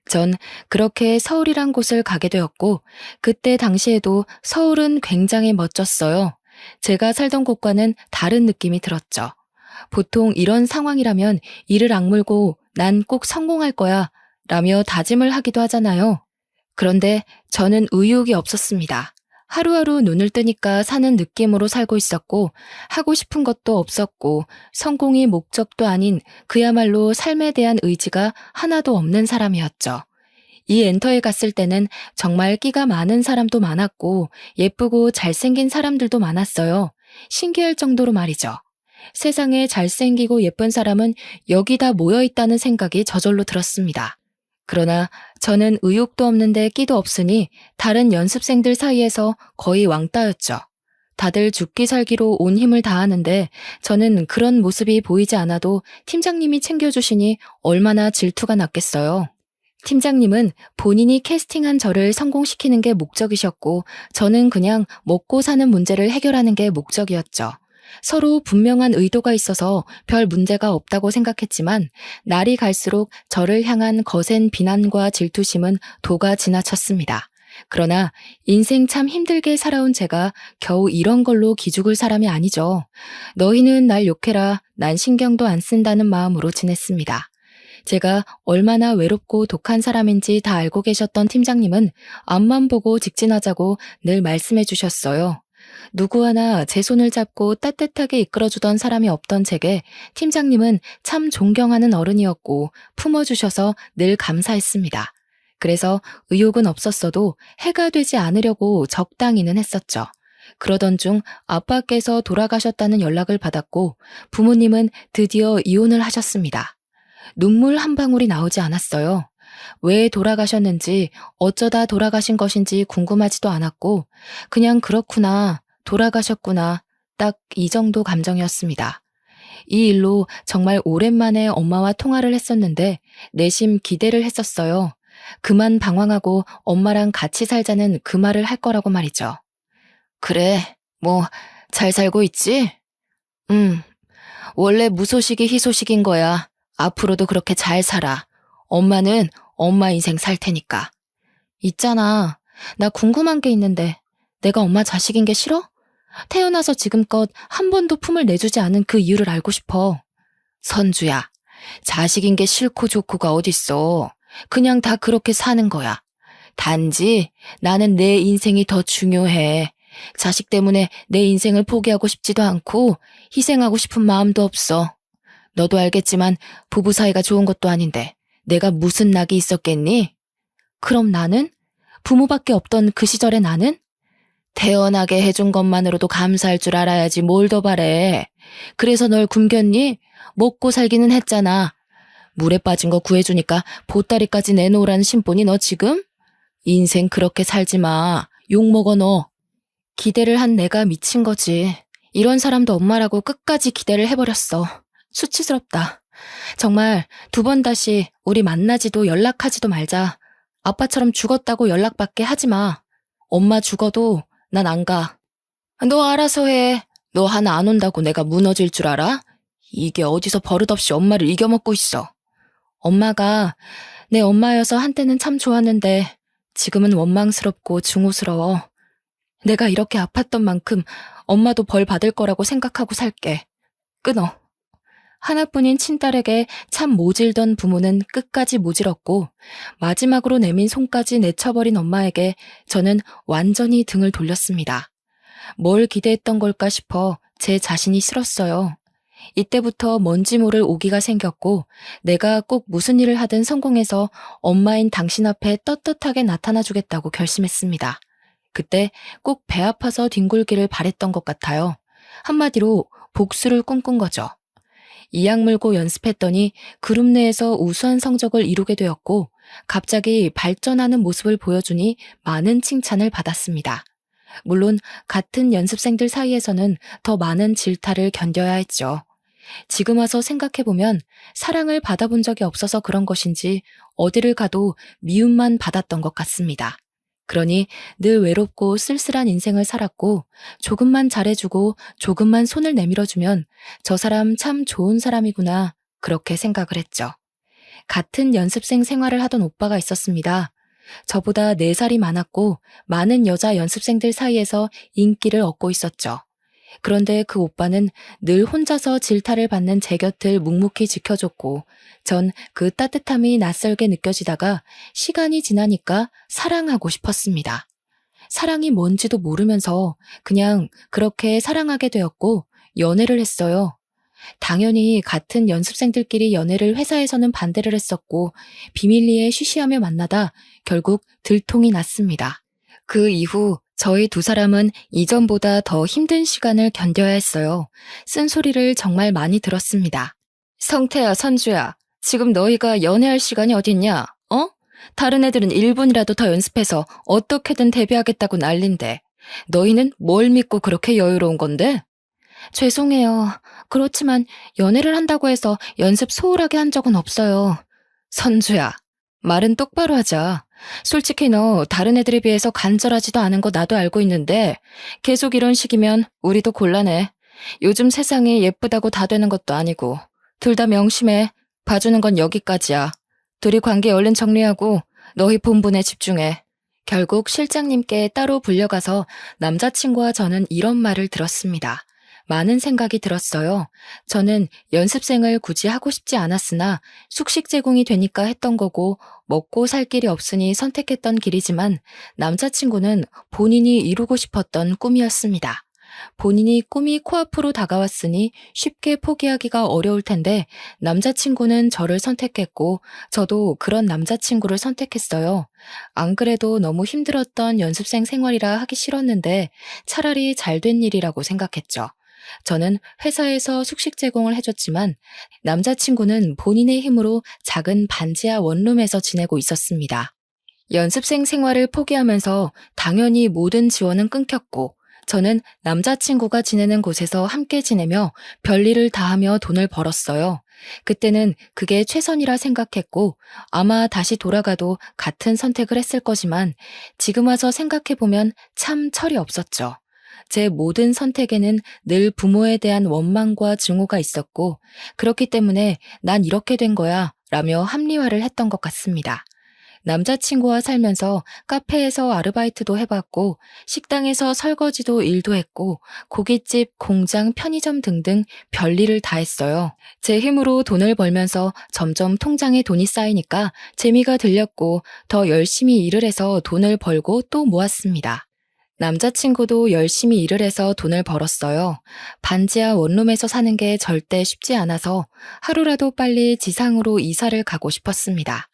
전 그렇게 서울이란 곳을 가게 되었고 그때 당시에도 서울은 굉장히 멋졌어요. 제가 살던 곳과는 다른 느낌이 들었죠. 보통 이런 상황이라면 이를 악물고 난 꼭 성공할 거야 라며 다짐을 하기도 하잖아요. 그런데 저는 의욕이 없었습니다. 하루하루 눈을 뜨니까 사는 느낌으로 살고 있었고 하고 싶은 것도 없었고 성공이 목적도 아닌 그야말로 삶에 대한 의지가 하나도 없는 사람이었죠. 이 엔터에 갔을 때는 정말 끼가 많은 사람도 많았고 예쁘고 잘생긴 사람들도 많았어요. 신기할 정도로 말이죠. 세상에 잘생기고 예쁜 사람은 여기다 모여 있다는 생각이 저절로 들었습니다. 그러나 저는 의욕도 없는데 끼도 없으니 다른 연습생들 사이에서 거의 왕따였죠. 다들 죽기 살기로 온 힘을 다하는데 저는 그런 모습이 보이지 않아도 팀장님이 챙겨주시니 얼마나 질투가 났겠어요. 팀장님은 본인이 캐스팅한 저를 성공시키는 게 목적이셨고 저는 그냥 먹고 사는 문제를 해결하는 게 목적이었죠. 서로 분명한 의도가 있어서 별 문제가 없다고 생각했지만 날이 갈수록 저를 향한 거센 비난과 질투심은 도가 지나쳤습니다. 그러나 인생 참 힘들게 살아온 제가 겨우 이런 걸로 기죽을 사람이 아니죠. 너희는 날 욕해라, 난 신경도 안 쓴다는 마음으로 지냈습니다. 제가 얼마나 외롭고 독한 사람인지 다 알고 계셨던 팀장님은 앞만 보고 직진하자고 늘 말씀해 주셨어요. 누구 하나 제 손을 잡고 따뜻하게 이끌어주던 사람이 없던 제게 팀장님은 참 존경하는 어른이었고 품어주셔서 늘 감사했습니다. 그래서 의욕은 없었어도 해가 되지 않으려고 적당히는 했었죠. 그러던 중 아빠께서 돌아가셨다는 연락을 받았고 부모님은 드디어 이혼을 하셨습니다. 눈물 한 방울이 나오지 않았어요. 왜 돌아가셨는지 어쩌다 돌아가신 것인지 궁금하지도 않았고 그냥 그렇구나, 돌아가셨구나, 딱 이 정도 감정이었습니다. 이 일로 정말 오랜만에 엄마와 통화를 했었는데 내심 기대를 했었어요. 그만 방황하고 엄마랑 같이 살자는 그 말을 할 거라고 말이죠. 그래, 뭐 잘 살고 있지? 원래 무소식이 희소식인 거야. 앞으로도 그렇게 잘 살아. 엄마는 엄마 인생 살 테니까. 있잖아. 나 궁금한 게 있는데 내가 엄마 자식인 게 싫어? 태어나서 지금껏 한 번도 품을 내주지 않은 그 이유를 알고 싶어. 선주야, 자식인 게 싫고 좋고가 어딨어. 그냥 다 그렇게 사는 거야. 단지 나는 내 인생이 더 중요해. 자식 때문에 내 인생을 포기하고 싶지도 않고 희생하고 싶은 마음도 없어. 너도 알겠지만 부부 사이가 좋은 것도 아닌데 내가 무슨 낙이 있었겠니? 그럼 나는? 부모밖에 없던 그 시절의 나는? 태어나게 해준 것만으로도 감사할 줄 알아야지 뭘 더 바래. 그래서 널 굶겼니? 먹고 살기는 했잖아. 물에 빠진 거 구해주니까 보따리까지 내놓으라는 심보니 너 지금? 인생 그렇게 살지 마. 욕먹어 너. 기대를 한 내가 미친 거지. 이런 사람도 엄마라고 끝까지 기대를 해버렸어. 수치스럽다. 정말 2번 다시 우리 만나지도 연락하지도 말자. 아빠처럼 죽었다고 연락받게 하지 마. 엄마 죽어도 난 안 가. 너 알아서 해. 너 하나 안 온다고 내가 무너질 줄 알아? 이게 어디서 버릇없이 엄마를 이겨먹고 있어. 엄마가 내 엄마여서 한때는 참 좋았는데 지금은 원망스럽고 증오스러워. 내가 이렇게 아팠던 만큼 엄마도 벌 받을 거라고 생각하고 살게. 끊어. 하나뿐인 친딸에게 참 모질던 부모는 끝까지 모질었고 마지막으로 내민 손까지 내쳐버린 엄마에게 저는 완전히 등을 돌렸습니다. 뭘 기대했던 걸까 싶어 제 자신이 싫었어요. 이때부터 뭔지 모를 오기가 생겼고 내가 꼭 무슨 일을 하든 성공해서 엄마인 당신 앞에 떳떳하게 나타나주겠다고 결심했습니다. 그때 꼭 배 아파서 뒹굴기를 바랬던 것 같아요. 한마디로 복수를 꿈꾼 거죠. 이악 물고 연습했더니 그룹 내에서 우수한 성적을 이루게 되었고 갑자기 발전하는 모습을 보여주니 많은 칭찬을 받았습니다. 물론 같은 연습생들 사이에서는 더 많은 질타를 견뎌야 했죠. 지금 와서 생각해보면 사랑을 받아본 적이 없어서 그런 것인지 어디를 가도 미움만 받았던 것 같습니다. 그러니 늘 외롭고 쓸쓸한 인생을 살았고 조금만 잘해주고 조금만 손을 내밀어주면 저 사람 참 좋은 사람이구나 그렇게 생각을 했죠. 같은 연습생 생활을 하던 오빠가 있었습니다. 저보다 4살이 많았고 많은 여자 연습생들 사이에서 인기를 얻고 있었죠. 그런데 그 오빠는 늘 혼자서 질타를 받는 제 곁을 묵묵히 지켜줬고 전 그 따뜻함이 낯설게 느껴지다가 시간이 지나니까 사랑하고 싶었습니다. 사랑이 뭔지도 모르면서 그냥 그렇게 사랑하게 되었고 연애를 했어요. 당연히 같은 연습생들끼리 연애를 회사에서는 반대를 했었고 비밀리에 쉬쉬하며 만나다 결국 들통이 났습니다. 그 이후 저희 2사람은 이전보다 더 힘든 시간을 견뎌야 했어요. 쓴소리를 정말 많이 들었습니다. 성태야, 선주야, 지금 너희가 연애할 시간이 어딨냐? 어? 다른 애들은 1분이라도 더 연습해서 어떻게든 데뷔하겠다고 난린데 너희는 뭘 믿고 그렇게 여유로운 건데? 죄송해요. 그렇지만 연애를 한다고 해서 연습 소홀하게 한 적은 없어요. 선주야, 말은 똑바로 하자. 솔직히 너 다른 애들에 비해서 간절하지도 않은 거 나도 알고 있는데 계속 이런 식이면 우리도 곤란해. 요즘 세상이 예쁘다고 다 되는 것도 아니고 둘 다 명심해. 봐주는 건 여기까지야. 둘이 관계 얼른 정리하고 너희 본분에 집중해. 결국 실장님께 따로 불려가서 남자친구와 저는 이런 말을 들었습니다. 많은 생각이 들었어요. 저는 연습생을 굳이 하고 싶지 않았으나 숙식 제공이 되니까 했던 거고 먹고 살 길이 없으니 선택했던 길이지만 남자친구는 본인이 이루고 싶었던 꿈이었습니다. 본인이 꿈이 코앞으로 다가왔으니 쉽게 포기하기가 어려울 텐데 남자친구는 저를 선택했고 저도 그런 남자친구를 선택했어요. 안 그래도 너무 힘들었던 연습생 생활이라 하기 싫었는데 차라리 잘된 일이라고 생각했죠. 저는 회사에서 숙식 제공을 해줬지만 남자친구는 본인의 힘으로 작은 반지하 원룸에서 지내고 있었습니다. 연습생 생활을 포기하면서 당연히 모든 지원은 끊겼고 저는 남자친구가 지내는 곳에서 함께 지내며 별일을 다하며 돈을 벌었어요. 그때는 그게 최선이라 생각했고 아마 다시 돌아가도 같은 선택을 했을 거지만 지금 와서 생각해보면 참 철이 없었죠. 제 모든 선택에는 늘 부모에 대한 원망과 증오가 있었고 그렇기 때문에 난 이렇게 된 거야 라며 합리화를 했던 것 같습니다. 남자친구와 살면서 카페에서 아르바이트도 해봤고 식당에서 설거지도 일도 했고 고깃집, 공장, 편의점 등등 별일을 다 했어요. 제 힘으로 돈을 벌면서 점점 통장에 돈이 쌓이니까 재미가 들렸고 더 열심히 일을 해서 돈을 벌고 또 모았습니다. 남자친구도 열심히 일을 해서 돈을 벌었어요. 반지하 원룸에서 사는 게 절대 쉽지 않아서 하루라도 빨리 지상으로 이사를 가고 싶었습니다.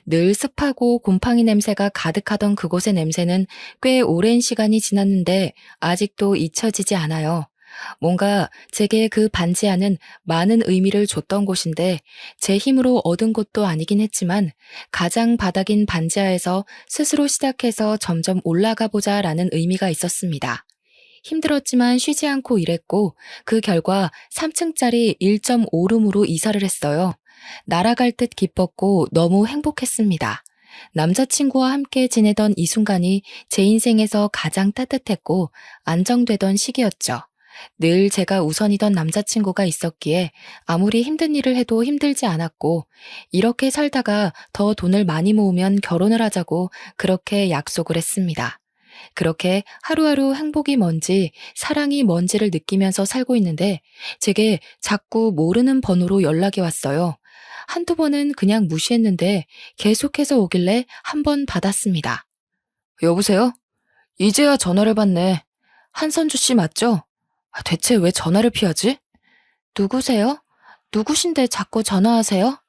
늘 습하고 곰팡이 냄새가 가득하던 그곳의 냄새는 꽤 오랜 시간이 지났는데 아직도 잊혀지지 않아요. 뭔가 제게 그 반지하는 많은 의미를 줬던 곳인데 제 힘으로 얻은 것도 아니긴 했지만 가장 바닥인 반지하에서 스스로 시작해서 점점 올라가 보자라는 의미가 있었습니다. 힘들었지만 쉬지 않고 일했고 그 결과 3층짜리 1.5룸으로 이사를 했어요. 날아갈 듯 기뻤고 너무 행복했습니다. 남자친구와 함께 지내던 이 순간이 제 인생에서 가장 따뜻했고 안정되던 시기였죠. 늘 제가 우선이던 남자친구가 있었기에 아무리 힘든 일을 해도 힘들지 않았고 이렇게 살다가 더 돈을 많이 모으면 결혼을 하자고 그렇게 약속을 했습니다. 그렇게 하루하루 행복이 뭔지 사랑이 뭔지를 느끼면서 살고 있는데 제게 자꾸 모르는 번호로 연락이 왔어요. 한두 번은 그냥 무시했는데 계속해서 오길래 한 번 받았습니다. 여보세요? 이제야 전화를 받네. 한선주 씨 맞죠? 대체 왜 전화를 피하지? 누구세요? 누구신데 자꾸 전화하세요?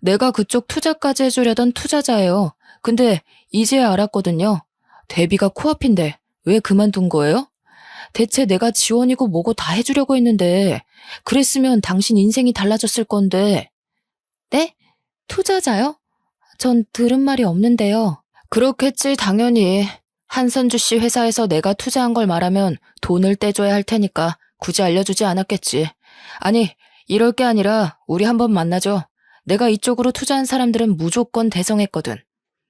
내가 그쪽 투자까지 해주려던 투자자예요. 근데 이제야 알았거든요. 데뷔가 코앞인데 왜 그만둔 거예요? 대체 내가 지원이고 뭐고 다 해주려고 했는데 그랬으면 당신 인생이 달라졌을 건데. 네? 투자자요? 전 들은 말이 없는데요. 그렇겠지 당연히. 한선주 씨 회사에서 내가 투자한 걸 말하면 돈을 떼줘야 할 테니까 굳이 알려주지 않았겠지. 아니, 이럴 게 아니라 우리 한번 만나죠. 내가 이쪽으로 투자한 사람들은 무조건 대성했거든.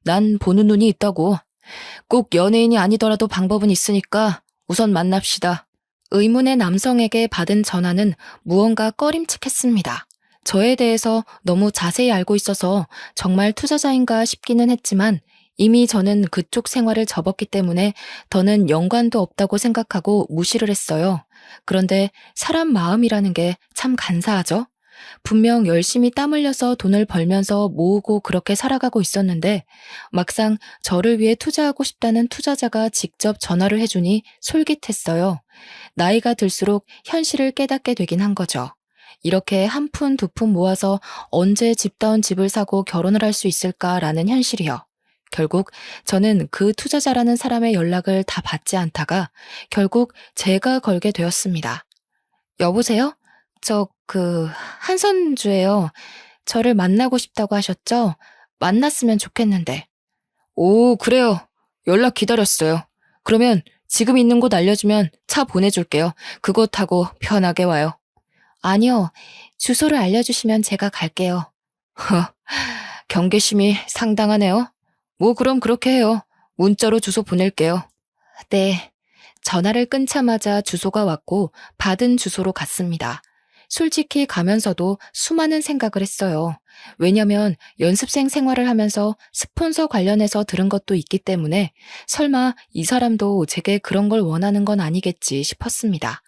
난 보는 눈이 있다고. 꼭 연예인이 아니더라도 방법은 있으니까 우선 만납시다. 의문의 남성에게 받은 전화는 무언가 꺼림칙했습니다. 저에 대해서 너무 자세히 알고 있어서 정말 투자자인가 싶기는 했지만 이미 저는 그쪽 생활을 접었기 때문에 더는 연관도 없다고 생각하고 무시를 했어요. 그런데 사람 마음이라는 게 참 간사하죠? 분명 열심히 땀 흘려서 돈을 벌면서 모으고 그렇게 살아가고 있었는데 막상 저를 위해 투자하고 싶다는 투자자가 직접 전화를 해주니 솔깃했어요. 나이가 들수록 현실을 깨닫게 되긴 한 거죠. 이렇게 한 푼, 두 푼 모아서 언제 집다운 집을 사고 결혼을 할 수 있을까라는 현실이요. 결국 저는 그 투자자라는 사람의 연락을 다 받지 않다가 결국 제가 걸게 되었습니다. 여보세요? 한선주예요. 저를 만나고 싶다고 하셨죠? 만났으면 좋겠는데. 오, 그래요. 연락 기다렸어요. 그러면 지금 있는 곳 알려주면 차 보내줄게요. 그거 타고 편하게 와요. 아니요. 주소를 알려주시면 제가 갈게요. 허, 경계심이 상당하네요. 뭐 그럼 그렇게 해요. 문자로 주소 보낼게요. 네. 전화를 끊자마자 주소가 왔고 받은 주소로 갔습니다. 솔직히 가면서도 수많은 생각을 했어요. 왜냐면 연습생 생활을 하면서 스폰서 관련해서 들은 것도 있기 때문에 설마 이 사람도 제게 그런 걸 원하는 건 아니겠지 싶었습니다.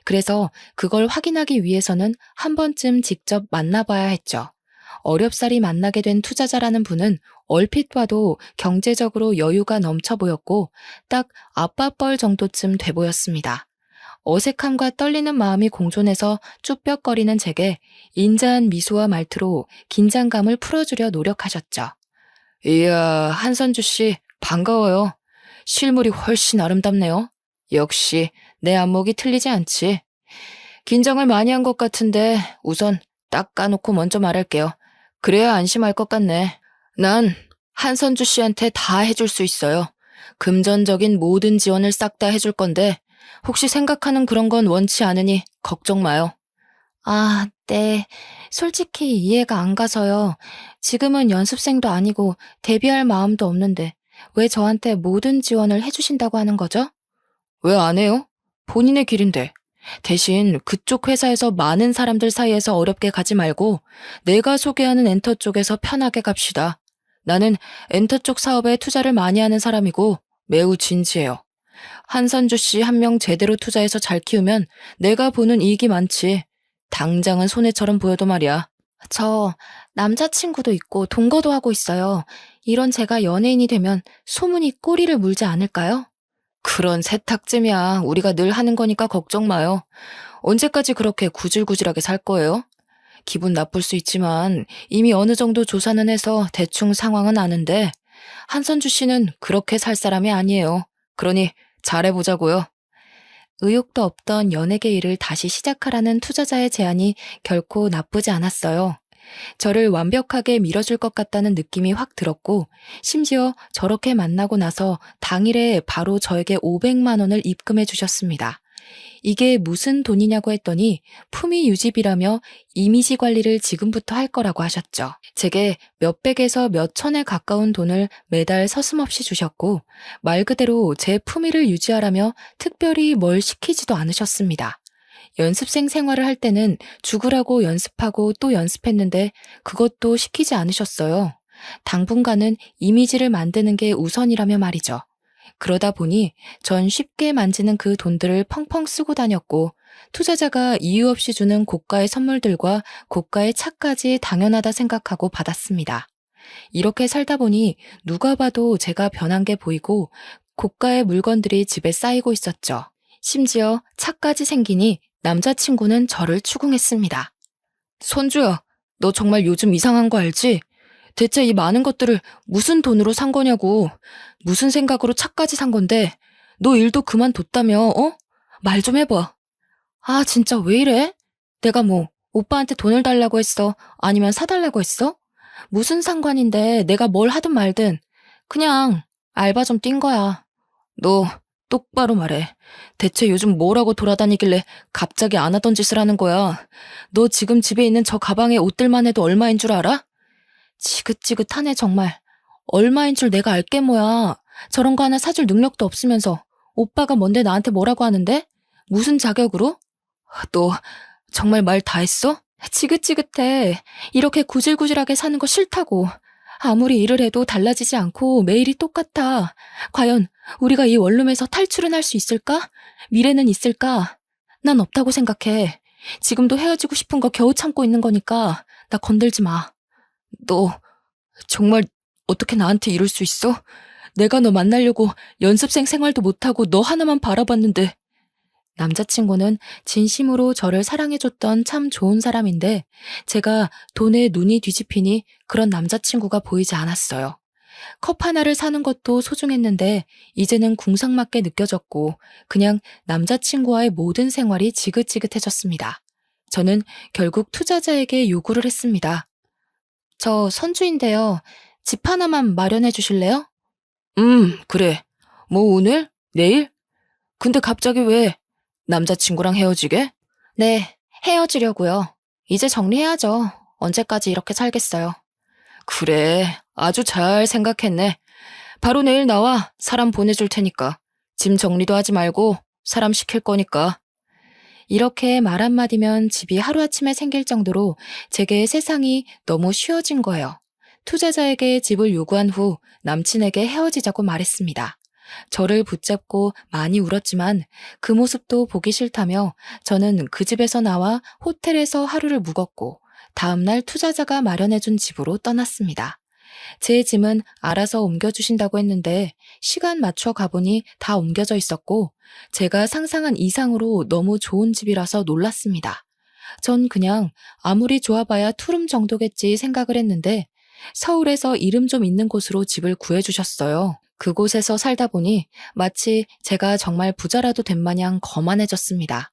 그래서 그걸 확인하기 위해서는 한 번쯤 직접 만나봐야 했죠. 어렵사리 만나게 된 투자자라는 분은 얼핏 봐도 경제적으로 여유가 넘쳐 보였고 딱 아빠뻘 정도쯤 돼 보였습니다. 어색함과 떨리는 마음이 공존해서 쭈뼛거리는 제게 인자한 미소와 말투로 긴장감을 풀어주려 노력하셨죠. 이야, 한선주 씨, 반가워요. 실물이 훨씬 아름답네요. 역시 내 안목이 틀리지 않지. 긴장을 많이 한 것 같은데 우선 딱 까놓고 먼저 말할게요. 그래야 안심할 것 같네. 난 한선주 씨한테 다 해줄 수 있어요. 금전적인 모든 지원을 싹 다 해줄 건데 혹시 생각하는 그런 건 원치 않으니 걱정 마요. 아, 네. 솔직히 이해가 안 가서요. 지금은 연습생도 아니고 데뷔할 마음도 없는데 왜 저한테 모든 지원을 해주신다고 하는 거죠? 왜 안 해요? 본인의 길인데. 대신 그쪽 회사에서 많은 사람들 사이에서 어렵게 가지 말고 내가 소개하는 엔터 쪽에서 편하게 갑시다. 나는 엔터 쪽 사업에 투자를 많이 하는 사람이고 매우 진지해요. 한선주 씨 한 명 제대로 투자해서 잘 키우면 내가 보는 이익이 많지. 당장은 손해처럼 보여도 말이야. 저 남자친구도 있고 동거도 하고 있어요. 이런 제가 연예인이 되면 소문이 꼬리를 물지 않을까요? 그런 세탁쯤이야. 우리가 늘 하는 거니까 걱정 마요. 언제까지 그렇게 구질구질하게 살 거예요? 기분 나쁠 수 있지만 이미 어느 정도 조사는 해서 대충 상황은 아는데 한선주 씨는 그렇게 살 사람이 아니에요. 그러니 잘해보자고요. 의욕도 없던 연예계 일을 다시 시작하라는 투자자의 제안이 결코 나쁘지 않았어요. 저를 완벽하게 밀어줄 것 같다는 느낌이 확 들었고, 심지어 저렇게 만나고 나서 당일에 바로 저에게 500만 원을 입금해 주셨습니다. 이게 무슨 돈이냐고 했더니 품위 유지비라며 이미지 관리를 지금부터 할 거라고 하셨죠. 제게 몇백에서 몇천에 가까운 돈을 매달 서슴없이 주셨고, 말 그대로 제 품위를 유지하라며 특별히 뭘 시키지도 않으셨습니다. 연습생 생활을 할 때는 죽으라고 연습하고 또 연습했는데 그것도 시키지 않으셨어요. 당분간은 이미지를 만드는 게 우선이라며 말이죠. 그러다 보니 전 쉽게 만지는 그 돈들을 펑펑 쓰고 다녔고 투자자가 이유 없이 주는 고가의 선물들과 고가의 차까지 당연하다 생각하고 받았습니다. 이렇게 살다 보니 누가 봐도 제가 변한 게 보이고 고가의 물건들이 집에 쌓이고 있었죠. 심지어 차까지 생기니 남자친구는 저를 추궁했습니다. 선주야, 너 정말 요즘 이상한 거 알지? 대체 이 많은 것들을 무슨 돈으로 산 거냐고. 무슨 생각으로 차까지 산 건데. 너 일도 그만뒀다며, 어? 말 좀 해봐. 아, 진짜 왜 이래? 내가 뭐, 오빠한테 돈을 달라고 했어? 아니면 사달라고 했어? 무슨 상관인데 내가 뭘 하든 말든. 그냥 알바 좀 뛴 거야. 너 똑바로 말해. 대체 요즘 뭐라고 돌아다니길래 갑자기 안 하던 짓을 하는 거야? 너 지금 집에 있는 저 가방에 옷들만 해도 얼마인 줄 알아? 지긋지긋하네 정말. 얼마인 줄 내가 알게 뭐야. 저런 거 하나 사줄 능력도 없으면서 오빠가 뭔데 나한테 뭐라고 하는데? 무슨 자격으로? 너 정말 말 다 했어? 지긋지긋해. 이렇게 구질구질하게 사는 거 싫다고. 아무리 일을 해도 달라지지 않고 매일이 똑같아. 과연 우리가 이 원룸에서 탈출은 할 수 있을까? 미래는 있을까? 난 없다고 생각해. 지금도 헤어지고 싶은 거 겨우 참고 있는 거니까 나 건들지 마. 너 정말 어떻게 나한테 이럴 수 있어? 내가 너 만나려고 연습생 생활도 못하고 너 하나만 바라봤는데. 남자친구는 진심으로 저를 사랑해줬던 참 좋은 사람인데 제가 돈에 눈이 뒤집히니 그런 남자친구가 보이지 않았어요. 컵 하나를 사는 것도 소중했는데 이제는 궁상맞게 느껴졌고 그냥 남자친구와의 모든 생활이 지긋지긋해졌습니다. 저는 결국 투자자에게 요구를 했습니다. 저 선주인데요. 집 하나만 마련해 주실래요? 그래. 뭐 오늘? 내일? 근데 갑자기 왜? 남자친구랑 헤어지게? 네, 헤어지려고요. 이제 정리해야죠. 언제까지 이렇게 살겠어요. 그래, 아주 잘 생각했네. 바로 내일 나와 사람 보내줄 테니까. 짐 정리도 하지 말고 사람 시킬 거니까. 이렇게 말 한마디면 집이 하루아침에 생길 정도로 제게 세상이 너무 쉬워진 거예요. 투자자에게 집을 요구한 후 남친에게 헤어지자고 말했습니다. 저를 붙잡고 많이 울었지만 그 모습도 보기 싫다며 저는 그 집에서 나와 호텔에서 하루를 묵었고 다음날 투자자가 마련해준 집으로 떠났습니다. 제 짐은 알아서 옮겨주신다고 했는데 시간 맞춰 가보니 다 옮겨져 있었고 제가 상상한 이상으로 너무 좋은 집이라서 놀랐습니다. 전 그냥 아무리 좋아봐야 투룸 정도겠지 생각을 했는데 서울에서 이름 좀 있는 곳으로 집을 구해주셨어요. 그곳에서 살다 보니 마치 제가 정말 부자라도 된 마냥 거만해졌습니다.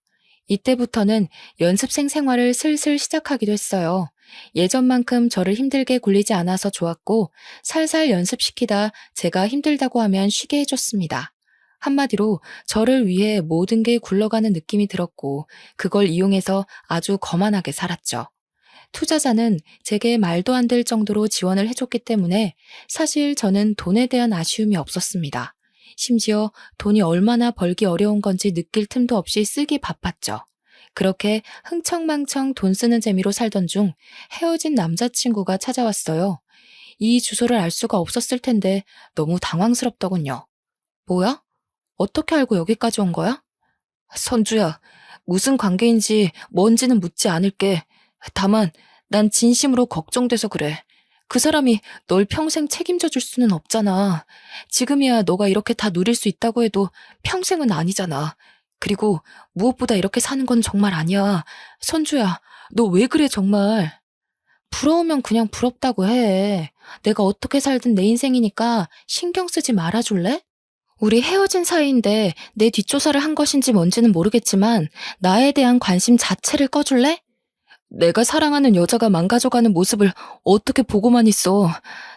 이때부터는 연습생 생활을 슬슬 시작하기도 했어요. 예전만큼 저를 힘들게 굴리지 않아서 좋았고 살살 연습시키다 제가 힘들다고 하면 쉬게 해줬습니다. 한마디로 저를 위해 모든 게 굴러가는 느낌이 들었고 그걸 이용해서 아주 거만하게 살았죠. 투자자는 제게 말도 안 될 정도로 지원을 해줬기 때문에 사실 저는 돈에 대한 아쉬움이 없었습니다. 심지어 돈이 얼마나 벌기 어려운 건지 느낄 틈도 없이 쓰기 바빴죠. 그렇게 흥청망청 돈 쓰는 재미로 살던 중 헤어진 남자친구가 찾아왔어요. 이 주소를 알 수가 없었을 텐데 너무 당황스럽더군요. 뭐야? 어떻게 알고 여기까지 온 거야? 선주야, 무슨 관계인지 뭔지는 묻지 않을게. 다만 난 진심으로 걱정돼서 그래. 그 사람이 널 평생 책임져 줄 수는 없잖아. 지금이야 너가 이렇게 다 누릴 수 있다고 해도 평생은 아니잖아. 그리고 무엇보다 이렇게 사는 건 정말 아니야. 선주야, 너 왜 그래 정말. 부러우면 그냥 부럽다고 해. 내가 어떻게 살든 내 인생이니까 신경 쓰지 말아줄래? 우리 헤어진 사이인데 내 뒷조사를 한 것인지 뭔지는 모르겠지만 나에 대한 관심 자체를 꺼줄래? 내가 사랑하는 여자가 망가져가는 모습을 어떻게 보고만 있어.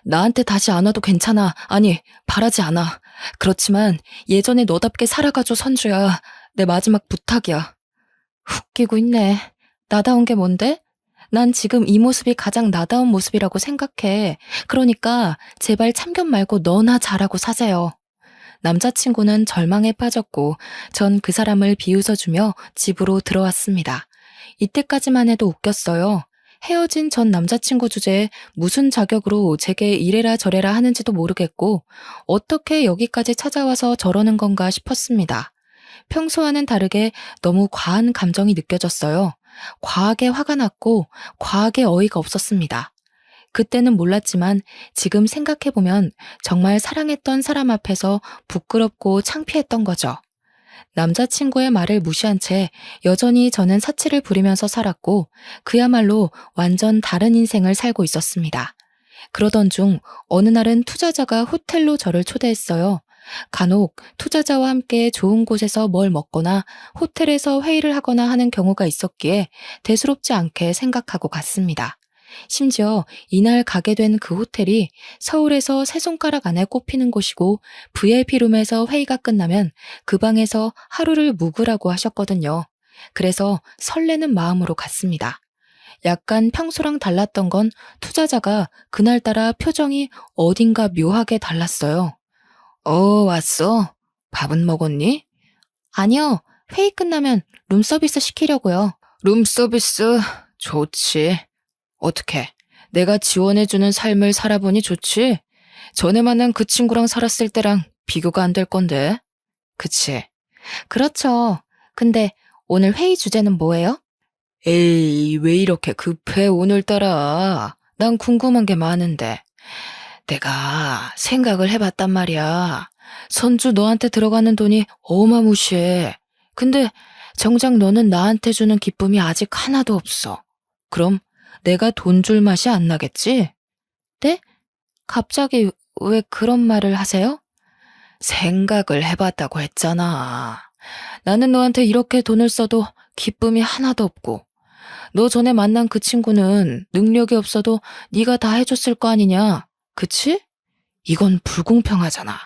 나한테 다시 안 와도 괜찮아. 아니, 바라지 않아. 그렇지만 예전에 너답게 살아가줘, 선주야. 내 마지막 부탁이야. 웃기고 있네. 나다운 게 뭔데? 난 지금 이 모습이 가장 나다운 모습이라고 생각해. 그러니까 제발 참견 말고 너나 잘하고 사세요. 남자친구는 절망에 빠졌고 전 그 사람을 비웃어주며 집으로 들어왔습니다. 이때까지만 해도 웃겼어요. 헤어진 전 남자친구 주제에 무슨 자격으로 제게 이래라 저래라 하는지도 모르겠고 어떻게 여기까지 찾아와서 저러는 건가 싶었습니다. 평소와는 다르게 너무 과한 감정이 느껴졌어요. 과하게 화가 났고 과하게 어이가 없었습니다. 그때는 몰랐지만 지금 생각해보면 정말 사랑했던 사람 앞에서 부끄럽고 창피했던 거죠. 남자친구의 말을 무시한 채 여전히 저는 사치를 부리면서 살았고 그야말로 완전 다른 인생을 살고 있었습니다. 그러던 중 어느 날은 투자자가 호텔로 저를 초대했어요. 간혹 투자자와 함께 좋은 곳에서 뭘 먹거나 호텔에서 회의를 하거나 하는 경우가 있었기에 대수롭지 않게 생각하고 갔습니다. 심지어 이날 가게 된 그 호텔이 서울에서 세 손가락 안에 꼽히는 곳이고 VIP룸에서 회의가 끝나면 그 방에서 하루를 묵으라고 하셨거든요. 그래서 설레는 마음으로 갔습니다. 약간 평소랑 달랐던 건 투자자가 그날따라 표정이 어딘가 묘하게 달랐어요. 왔어? 밥은 먹었니? 아니요. 회의 끝나면 룸서비스 시키려고요. 룸서비스? 좋지. 어떻게? 내가 지원해주는 삶을 살아보니 좋지? 전에 만난 그 친구랑 살았을 때랑 비교가 안 될 건데. 그치? 그렇죠. 근데 오늘 회의 주제는 뭐예요? 에이, 왜 이렇게 급해, 오늘따라. 난 궁금한 게 많은데. 내가 생각을 해봤단 말이야. 선주 너한테 들어가는 돈이 어마무시해. 근데 정작 너는 나한테 주는 기쁨이 아직 하나도 없어. 그럼 내가 돈 줄 맛이 안 나겠지? 네? 갑자기 왜 그런 말을 하세요? 생각을 해봤다고 했잖아. 나는 너한테 이렇게 돈을 써도 기쁨이 하나도 없고 너 전에 만난 그 친구는 능력이 없어도 네가 다 해줬을 거 아니냐? 그치? 이건 불공평하잖아.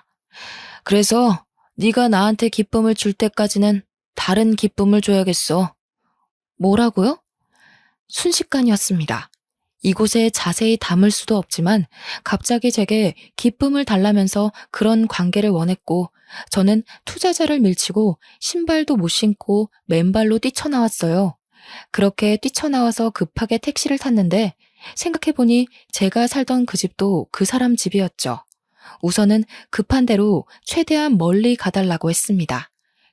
그래서 네가 나한테 기쁨을 줄 때까지는 다른 기쁨을 줘야겠어. 뭐라고요? 순식간이었습니다. 이곳에 자세히 담을 수도 없지만 갑자기 제게 기쁨을 달라면서 그런 관계를 원했고 저는 투자자를 밀치고 신발도 못 신고 맨발로 뛰쳐나왔어요. 그렇게 뛰쳐나와서 급하게 택시를 탔는데 생각해보니 제가 살던 그 집도 그 사람 집이었죠. 우선은 급한 대로 최대한 멀리 가달라고 했습니다.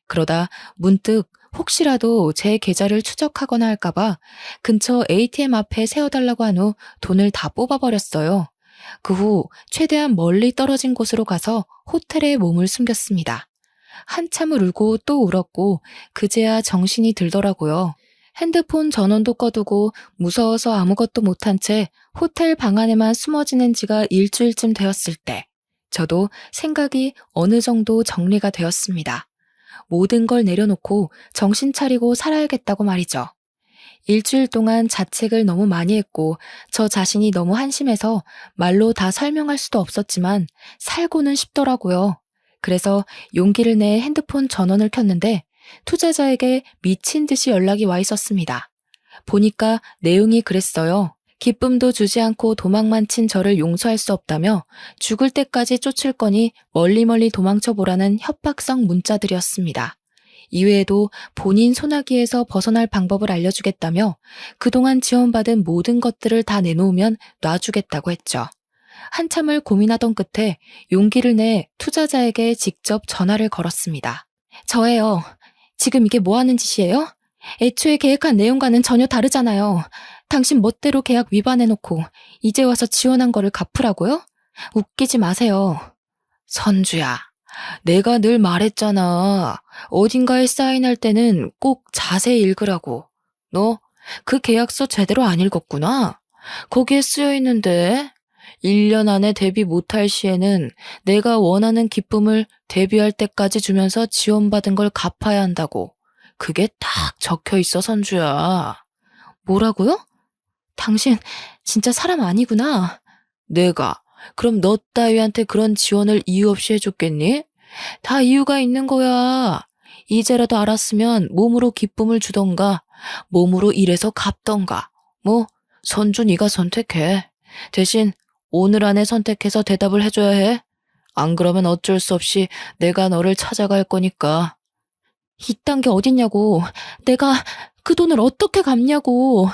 그러다 문득 혹시라도 제 계좌를 추적하거나 할까봐 근처 ATM 앞에 세워달라고 한 후 돈을 다 뽑아버렸어요. 그 후 최대한 멀리 떨어진 곳으로 가서 호텔에 몸을 숨겼습니다. 한참을 울고 또 울었고 그제야 정신이 들더라고요. 핸드폰 전원도 꺼두고 무서워서 아무것도 못한 채 호텔 방 안에만 숨어 지낸 지가 일주일쯤 되었을 때 저도 생각이 어느 정도 정리가 되었습니다. 모든 걸 내려놓고 정신 차리고 살아야겠다고 말이죠. 일주일 동안 자책을 너무 많이 했고 저 자신이 너무 한심해서 말로 다 설명할 수도 없었지만 살고는 싶더라고요. 그래서 용기를 내 핸드폰 전원을 켰는데 투자자에게 미친 듯이 연락이 와 있었습니다. 보니까 내용이 그랬어요. 기쁨도 주지 않고 도망만 친 저를 용서할 수 없다며 죽을 때까지 쫓을 거니 멀리 도망쳐 보라는 협박성 문자들이었습니다. 이외에도 본인 소나기에서 벗어날 방법을 알려주겠다며 그동안 지원받은 모든 것들을 다 내놓으면 놔주겠다고 했죠. 한참을 고민하던 끝에 용기를 내 투자자에게 직접 전화를 걸었습니다. 저예요. 지금 이게 뭐 하는 짓이에요? 애초에 계획한 내용과는 전혀 다르잖아요. 당신 멋대로 계약 위반해놓고 이제 와서 지원한 거를 갚으라고요? 웃기지 마세요. 선주야, 내가 늘 말했잖아. 어딘가에 사인할 때는 꼭 자세히 읽으라고. 너 그 계약서 제대로 안 읽었구나. 거기에 쓰여 있는데 1년 안에 데뷔 못할 시에는 내가 원하는 기쁨을 데뷔할 때까지 주면서 지원받은 걸 갚아야 한다고. 그게 딱 적혀 있어, 선주야. 뭐라고요? 당신 진짜 사람 아니구나. 내가 그럼 너 따위한테 그런 지원을 이유 없이 해줬겠니? 다 이유가 있는 거야. 이제라도 알았으면 몸으로 기쁨을 주던가 몸으로 일해서 갚던가. 뭐 선주 네가 선택해. 대신 오늘 안에 선택해서 대답을 해줘야 해. 안 그러면 어쩔 수 없이 내가 너를 찾아갈 거니까. 이딴 게 어딨냐고. 내가 그 돈을 어떻게 갚냐고.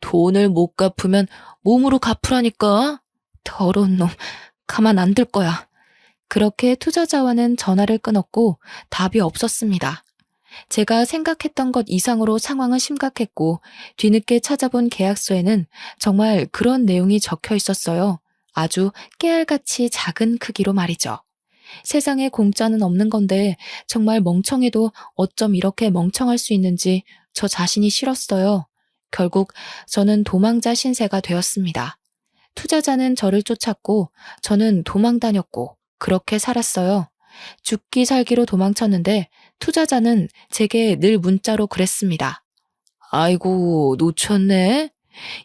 돈을 못 갚으면 몸으로 갚으라니까. 더러운 놈. 가만 안 둘 거야. 그렇게 투자자와는 전화를 끊었고 답이 없었습니다. 제가 생각했던 것 이상으로 상황은 심각했고 뒤늦게 찾아본 계약서에는 정말 그런 내용이 적혀 있었어요. 아주 깨알같이 작은 크기로 말이죠. 세상에 공짜는 없는 건데 정말 멍청해도 어쩜 이렇게 멍청할 수 있는지 저 자신이 싫었어요. 결국 저는 도망자 신세가 되었습니다. 투자자는 저를 쫓았고 저는 도망 다녔고 그렇게 살았어요. 죽기 살기로 도망쳤는데 투자자는 제게 늘 문자로 그랬습니다. 아이고, 놓쳤네.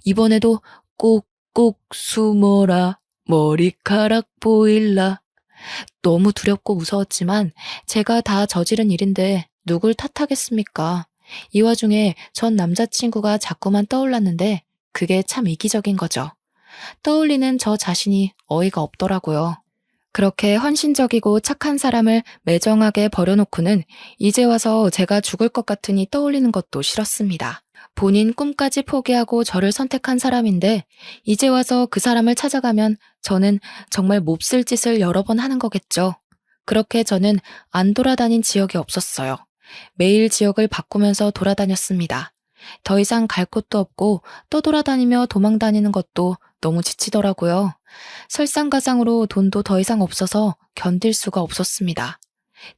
이번에도 꼭꼭 숨어라. 머리카락 보일라. 너무 두렵고 무서웠지만 제가 다 저지른 일인데 누굴 탓하겠습니까? 이 와중에 전 남자친구가 자꾸만 떠올랐는데 그게 참 이기적인 거죠. 떠올리는 저 자신이 어이가 없더라고요. 그렇게 헌신적이고 착한 사람을 매정하게 버려놓고는 이제 와서 제가 죽을 것 같으니 떠올리는 것도 싫었습니다. 본인 꿈까지 포기하고 저를 선택한 사람인데 이제 와서 그 사람을 찾아가면 저는 정말 몹쓸 짓을 여러 번 하는 거겠죠. 그렇게 저는 안 돌아다닌 지역이 없었어요. 매일 지역을 바꾸면서 돌아다녔습니다. 더 이상 갈 곳도 없고 떠돌아다니며 도망다니는 것도 너무 지치더라고요. 설상가상으로 돈도 더 이상 없어서 견딜 수가 없었습니다.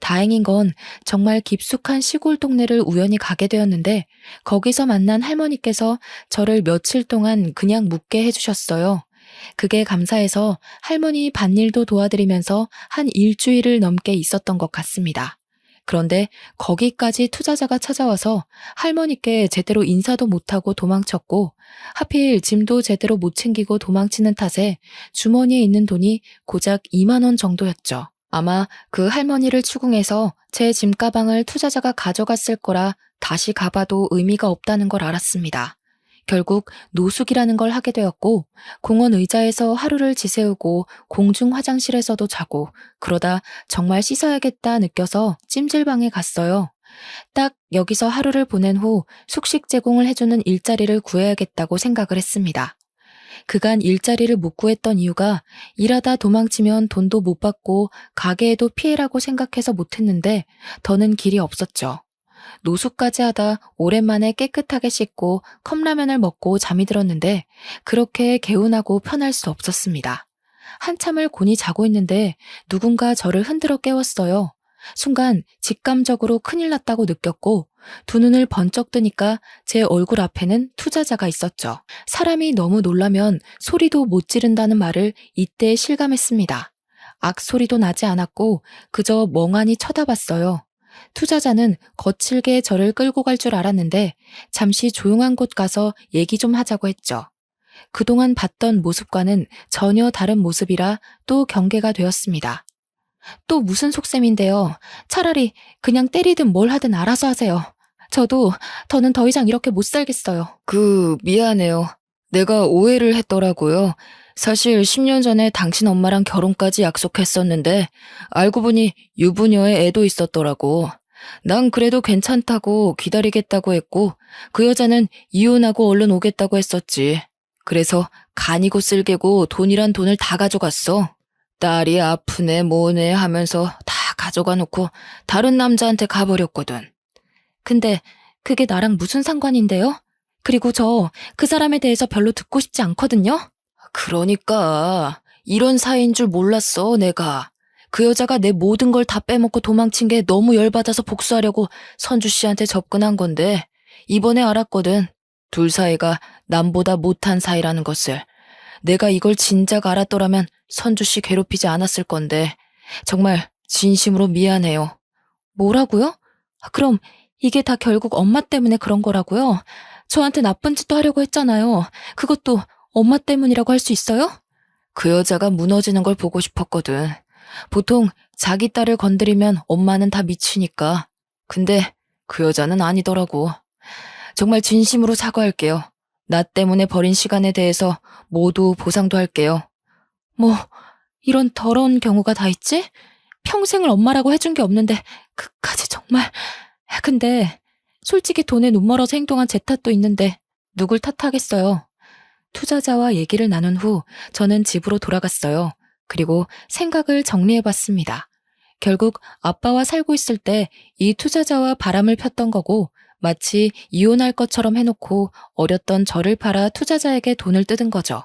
다행인 건 정말 깊숙한 시골 동네를 우연히 가게 되었는데 거기서 만난 할머니께서 저를 며칠 동안 그냥 묵게 해주셨어요. 그게 감사해서 할머니 밭일도 도와드리면서 한 일주일을 넘게 있었던 것 같습니다. 그런데 거기까지 투자자가 찾아와서 할머니께 제대로 인사도 못하고 도망쳤고 하필 짐도 제대로 못 챙기고 도망치는 탓에 주머니에 있는 돈이 고작 2만 원 정도였죠. 아마 그 할머니를 추궁해서 제 짐가방을 투자자가 가져갔을 거라 다시 가봐도 의미가 없다는 걸 알았습니다. 결국 노숙이라는 걸 하게 되었고 공원 의자에서 하루를 지새우고 공중 화장실에서도 자고 그러다 정말 씻어야겠다 느껴서 찜질방에 갔어요. 딱 여기서 하루를 보낸 후 숙식 제공을 해주는 일자리를 구해야겠다고 생각을 했습니다. 그간 일자리를 못 구했던 이유가 일하다 도망치면 돈도 못 받고 가게에도 피해라고 생각해서 못했는데 더는 길이 없었죠. 노숙까지 하다 오랜만에 깨끗하게 씻고 컵라면을 먹고 잠이 들었는데 그렇게 개운하고 편할 수 없었습니다. 한참을 곤히 자고 있는데 누군가 저를 흔들어 깨웠어요. 순간 직감적으로 큰일 났다고 느꼈고 두 눈을 번쩍 뜨니까 제 얼굴 앞에는 투자자가 있었죠. 사람이 너무 놀라면 소리도 못 지른다는 말을 이때 실감했습니다. 악소리도 나지 않았고 그저 멍하니 쳐다봤어요. 투자자는 거칠게 저를 끌고 갈 줄 알았는데 잠시 조용한 곳 가서 얘기 좀 하자고 했죠. 그동안 봤던 모습과는 전혀 다른 모습이라 또 경계가 되었습니다. 또 무슨 속셈인데요. 차라리 그냥 때리든 뭘 하든 알아서 하세요. 더는 더 이상 이렇게 못 살겠어요. 미안해요. 내가 오해를 했더라고요. 사실 10년 전에 당신 엄마랑 결혼까지 약속했었는데 알고 보니 유부녀의 애도 있었더라고. 난 그래도 괜찮다고 기다리겠다고 했고 그 여자는 이혼하고 얼른 오겠다고 했었지. 그래서 간이고 쓸개고 돈이란 돈을 다 가져갔어. 딸이 아프네 뭐네 하면서 다 가져가 놓고 다른 남자한테 가버렸거든. 근데 그게 나랑 무슨 상관인데요? 그리고 저 그 사람에 대해서 별로 듣고 싶지 않거든요? 그러니까 이런 사이인 줄 몰랐어, 내가. 그 여자가 내 모든 걸 다 빼먹고 도망친 게 너무 열받아서 복수하려고 선주 씨한테 접근한 건데 이번에 알았거든. 둘 사이가 남보다 못한 사이라는 것을. 내가 이걸 진작 알았더라면 선주 씨 괴롭히지 않았을 건데 정말 진심으로 미안해요. 뭐라고요? 그럼 이게 다 결국 엄마 때문에 그런 거라고요? 저한테 나쁜 짓도 하려고 했잖아요. 그것도 엄마 때문이라고 할 수 있어요? 그 여자가 무너지는 걸 보고 싶었거든. 보통 자기 딸을 건드리면 엄마는 다 미치니까. 근데 그 여자는 아니더라고. 정말 진심으로 사과할게요. 나 때문에 버린 시간에 대해서 모두 보상도 할게요. 뭐, 이런 더러운 경우가 다 있지? 평생을 엄마라고 해준 게 없는데, 그까지 정말. 근데, 솔직히 돈에 눈 멀어서 행동한 제 탓도 있는데, 누굴 탓하겠어요. 투자자와 얘기를 나눈 후, 저는 집으로 돌아갔어요. 그리고 생각을 정리해봤습니다. 결국 아빠와 살고 있을 때 이 투자자와 바람을 폈던 거고, 마치 이혼할 것처럼 해놓고 어렸던 저를 팔아 투자자에게 돈을 뜯은 거죠.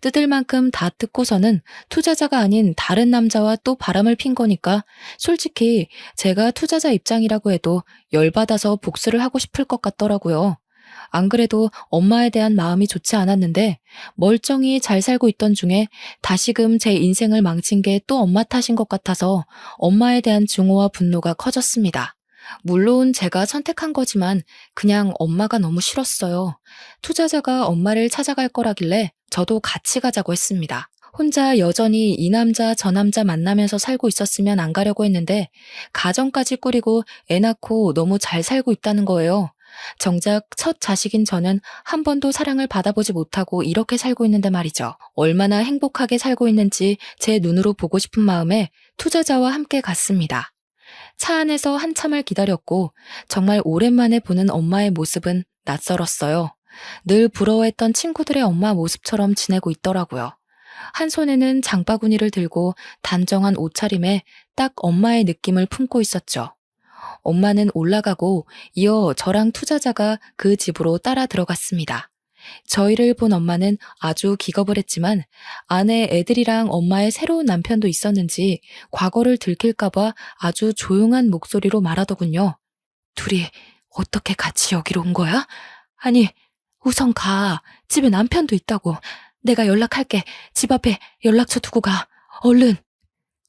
뜯을 만큼 다 뜯고서는 투자자가 아닌 다른 남자와 또 바람을 핀 거니까 솔직히 제가 투자자 입장이라고 해도 열받아서 복수를 하고 싶을 것 같더라고요. 안 그래도 엄마에 대한 마음이 좋지 않았는데 멀쩡히 잘 살고 있던 중에 다시금 제 인생을 망친 게 또 엄마 탓인 것 같아서 엄마에 대한 증오와 분노가 커졌습니다. 물론 제가 선택한 거지만 그냥 엄마가 너무 싫었어요. 투자자가 엄마를 찾아갈 거라길래 저도 같이 가자고 했습니다. 혼자 여전히 이 남자 저 남자 만나면서 살고 있었으면 안 가려고 했는데 가정까지 꾸리고 애 낳고 너무 잘 살고 있다는 거예요. 정작 첫 자식인 저는 한 번도 사랑을 받아보지 못하고 이렇게 살고 있는데 말이죠. 얼마나 행복하게 살고 있는지 제 눈으로 보고 싶은 마음에 투자자와 함께 갔습니다. 차 안에서 한참을 기다렸고 정말 오랜만에 보는 엄마의 모습은 낯설었어요. 늘 부러워했던 친구들의 엄마 모습처럼 지내고 있더라고요. 한 손에는 장바구니를 들고 단정한 옷차림에 딱 엄마의 느낌을 품고 있었죠. 엄마는 올라가고 이어 저랑 투자자가 그 집으로 따라 들어갔습니다. 저희를 본 엄마는 아주 기겁을 했지만 아내 애들이랑 엄마의 새로운 남편도 있었는지 과거를 들킬까봐 아주 조용한 목소리로 말하더군요. 둘이 어떻게 같이 여기로 온 거야? 아니, 우선 가. 집에 남편도 있다고. 내가 연락할게. 집 앞에 연락처 두고 가. 얼른.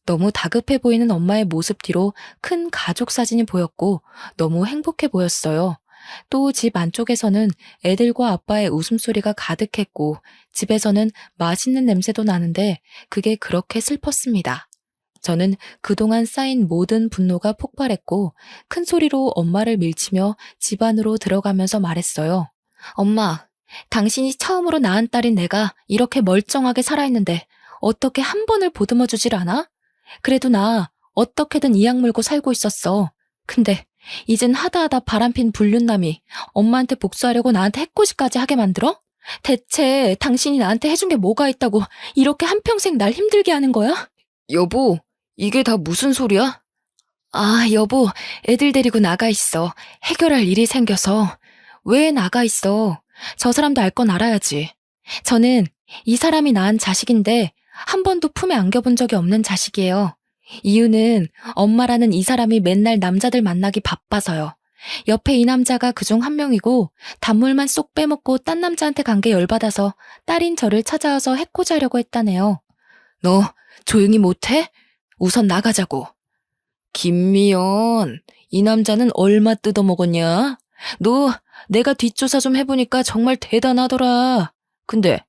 너무 다급해 보이는 엄마의 모습 뒤로 큰 가족 사진이 보였고 너무 행복해 보였어요. 또 집 안쪽에서는 애들과 아빠의 웃음소리가 가득했고 집에서는 맛있는 냄새도 나는데 그게 그렇게 슬펐습니다. 저는 그동안 쌓인 모든 분노가 폭발했고 큰 소리로 엄마를 밀치며 집 안으로 들어가면서 말했어요. 엄마, 당신이 처음으로 낳은 딸인 내가 이렇게 멀쩡하게 살아있는데 어떻게 한 번을 보듬어 주질 않아? 그래도 나 어떻게든 이악 물고 살고 있었어. 근데 이젠 하다하다 바람핀 불륜남이 엄마한테 복수하려고 나한테 해코지까지 하게 만들어? 대체 당신이 나한테 해준 게 뭐가 있다고 이렇게 한평생 날 힘들게 하는 거야? 여보, 이게 다 무슨 소리야? 아, 여보, 애들 데리고 나가 있어. 해결할 일이 생겨서. 왜 나가 있어? 저 사람도 알 건 알아야지. 저는 이 사람이 낳은 자식인데 한 번도 품에 안겨본 적이 없는 자식이에요. 이유는 엄마라는 이 사람이 맨날 남자들 만나기 바빠서요. 옆에 이 남자가 그중 한 명이고 단물만 쏙 빼먹고 딴 남자한테 간 게 열받아서 딸인 저를 찾아와서 해코지하려고 했다네요. 너 조용히 못해? 우선 나가자고. 김미연, 이 남자는 얼마 뜯어먹었냐? 너 내가 뒷조사 좀 해보니까 정말 대단하더라. 근데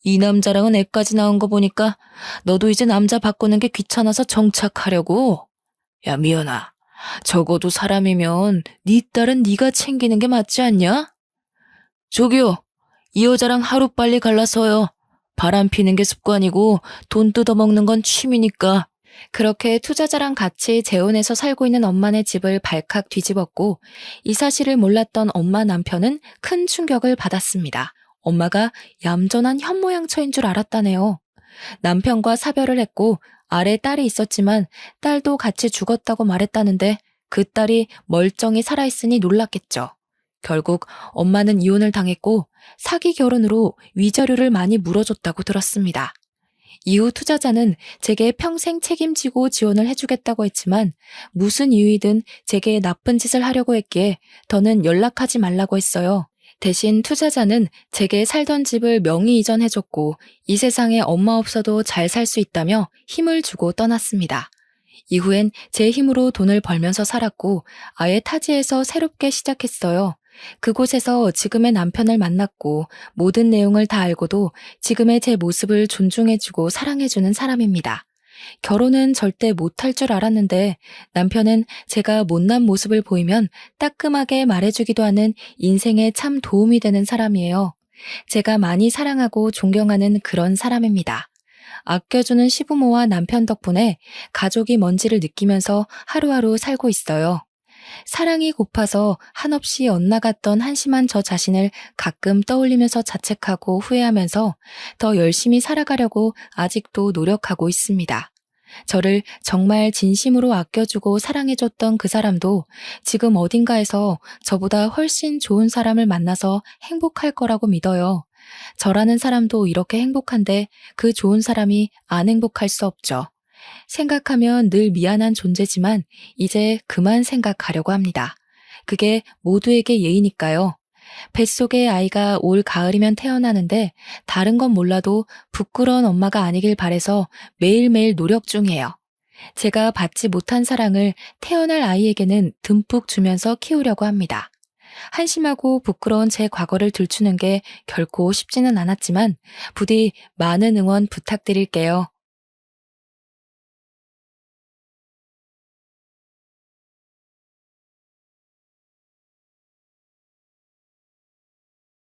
이 남자랑은 애까지 나온 거 보니까 너도 이제 남자 바꾸는 게 귀찮아서 정착하려고? 야, 미연아, 적어도 사람이면 네 딸은 네가 챙기는 게 맞지 않냐? 저기요, 이 여자랑 하루빨리 갈라서요. 바람 피는 게 습관이고 돈 뜯어먹는 건 취미니까. 그렇게 투자자랑 같이 재혼해서 살고 있는 엄마네 집을 발칵 뒤집었고 이 사실을 몰랐던 엄마 남편은 큰 충격을 받았습니다. 엄마가 얌전한 현모양처인 줄 알았다네요. 남편과 사별을 했고 아래 딸이 있었지만 딸도 같이 죽었다고 말했다는데 그 딸이 멀쩡히 살아있으니 놀랐겠죠. 결국 엄마는 이혼을 당했고 사기 결혼으로 위자료를 많이 물어줬다고 들었습니다. 이후 투자자는 제게 평생 책임지고 지원을 해주겠다고 했지만 무슨 이유이든 제게 나쁜 짓을 하려고 했기에 더는 연락하지 말라고 했어요. 대신 투자자는 제게 살던 집을 명의 이전해줬고 이 세상에 엄마 없어도 잘 살 수 있다며 힘을 주고 떠났습니다. 이후엔 제 힘으로 돈을 벌면서 살았고 아예 타지에서 새롭게 시작했어요. 그곳에서 지금의 남편을 만났고 모든 내용을 다 알고도 지금의 제 모습을 존중해주고 사랑해주는 사람입니다. 결혼은 절대 못할 줄 알았는데 남편은 제가 못난 모습을 보이면 따끔하게 말해주기도 하는 인생에 참 도움이 되는 사람이에요. 제가 많이 사랑하고 존경하는 그런 사람입니다. 아껴주는 시부모와 남편 덕분에 가족이 뭔지를 느끼면서 하루하루 살고 있어요. 사랑이 고파서 한없이 엇나갔던 한심한 저 자신을 가끔 떠올리면서 자책하고 후회하면서 더 열심히 살아가려고 아직도 노력하고 있습니다. 저를 정말 진심으로 아껴주고 사랑해줬던 그 사람도 지금 어딘가에서 저보다 훨씬 좋은 사람을 만나서 행복할 거라고 믿어요. 저라는 사람도 이렇게 행복한데 그 좋은 사람이 안 행복할 수 없죠. 생각하면 늘 미안한 존재지만 이제 그만 생각하려고 합니다. 그게 모두에게 예의니까요. 뱃속에 아이가 올 가을이면 태어나는데 다른 건 몰라도 부끄러운 엄마가 아니길 바래서 매일매일 노력 중이에요. 제가 받지 못한 사랑을 태어날 아이에게는 듬뿍 주면서 키우려고 합니다. 한심하고 부끄러운 제 과거를 들추는 게 결코 쉽지는 않았지만 부디 많은 응원 부탁드릴게요.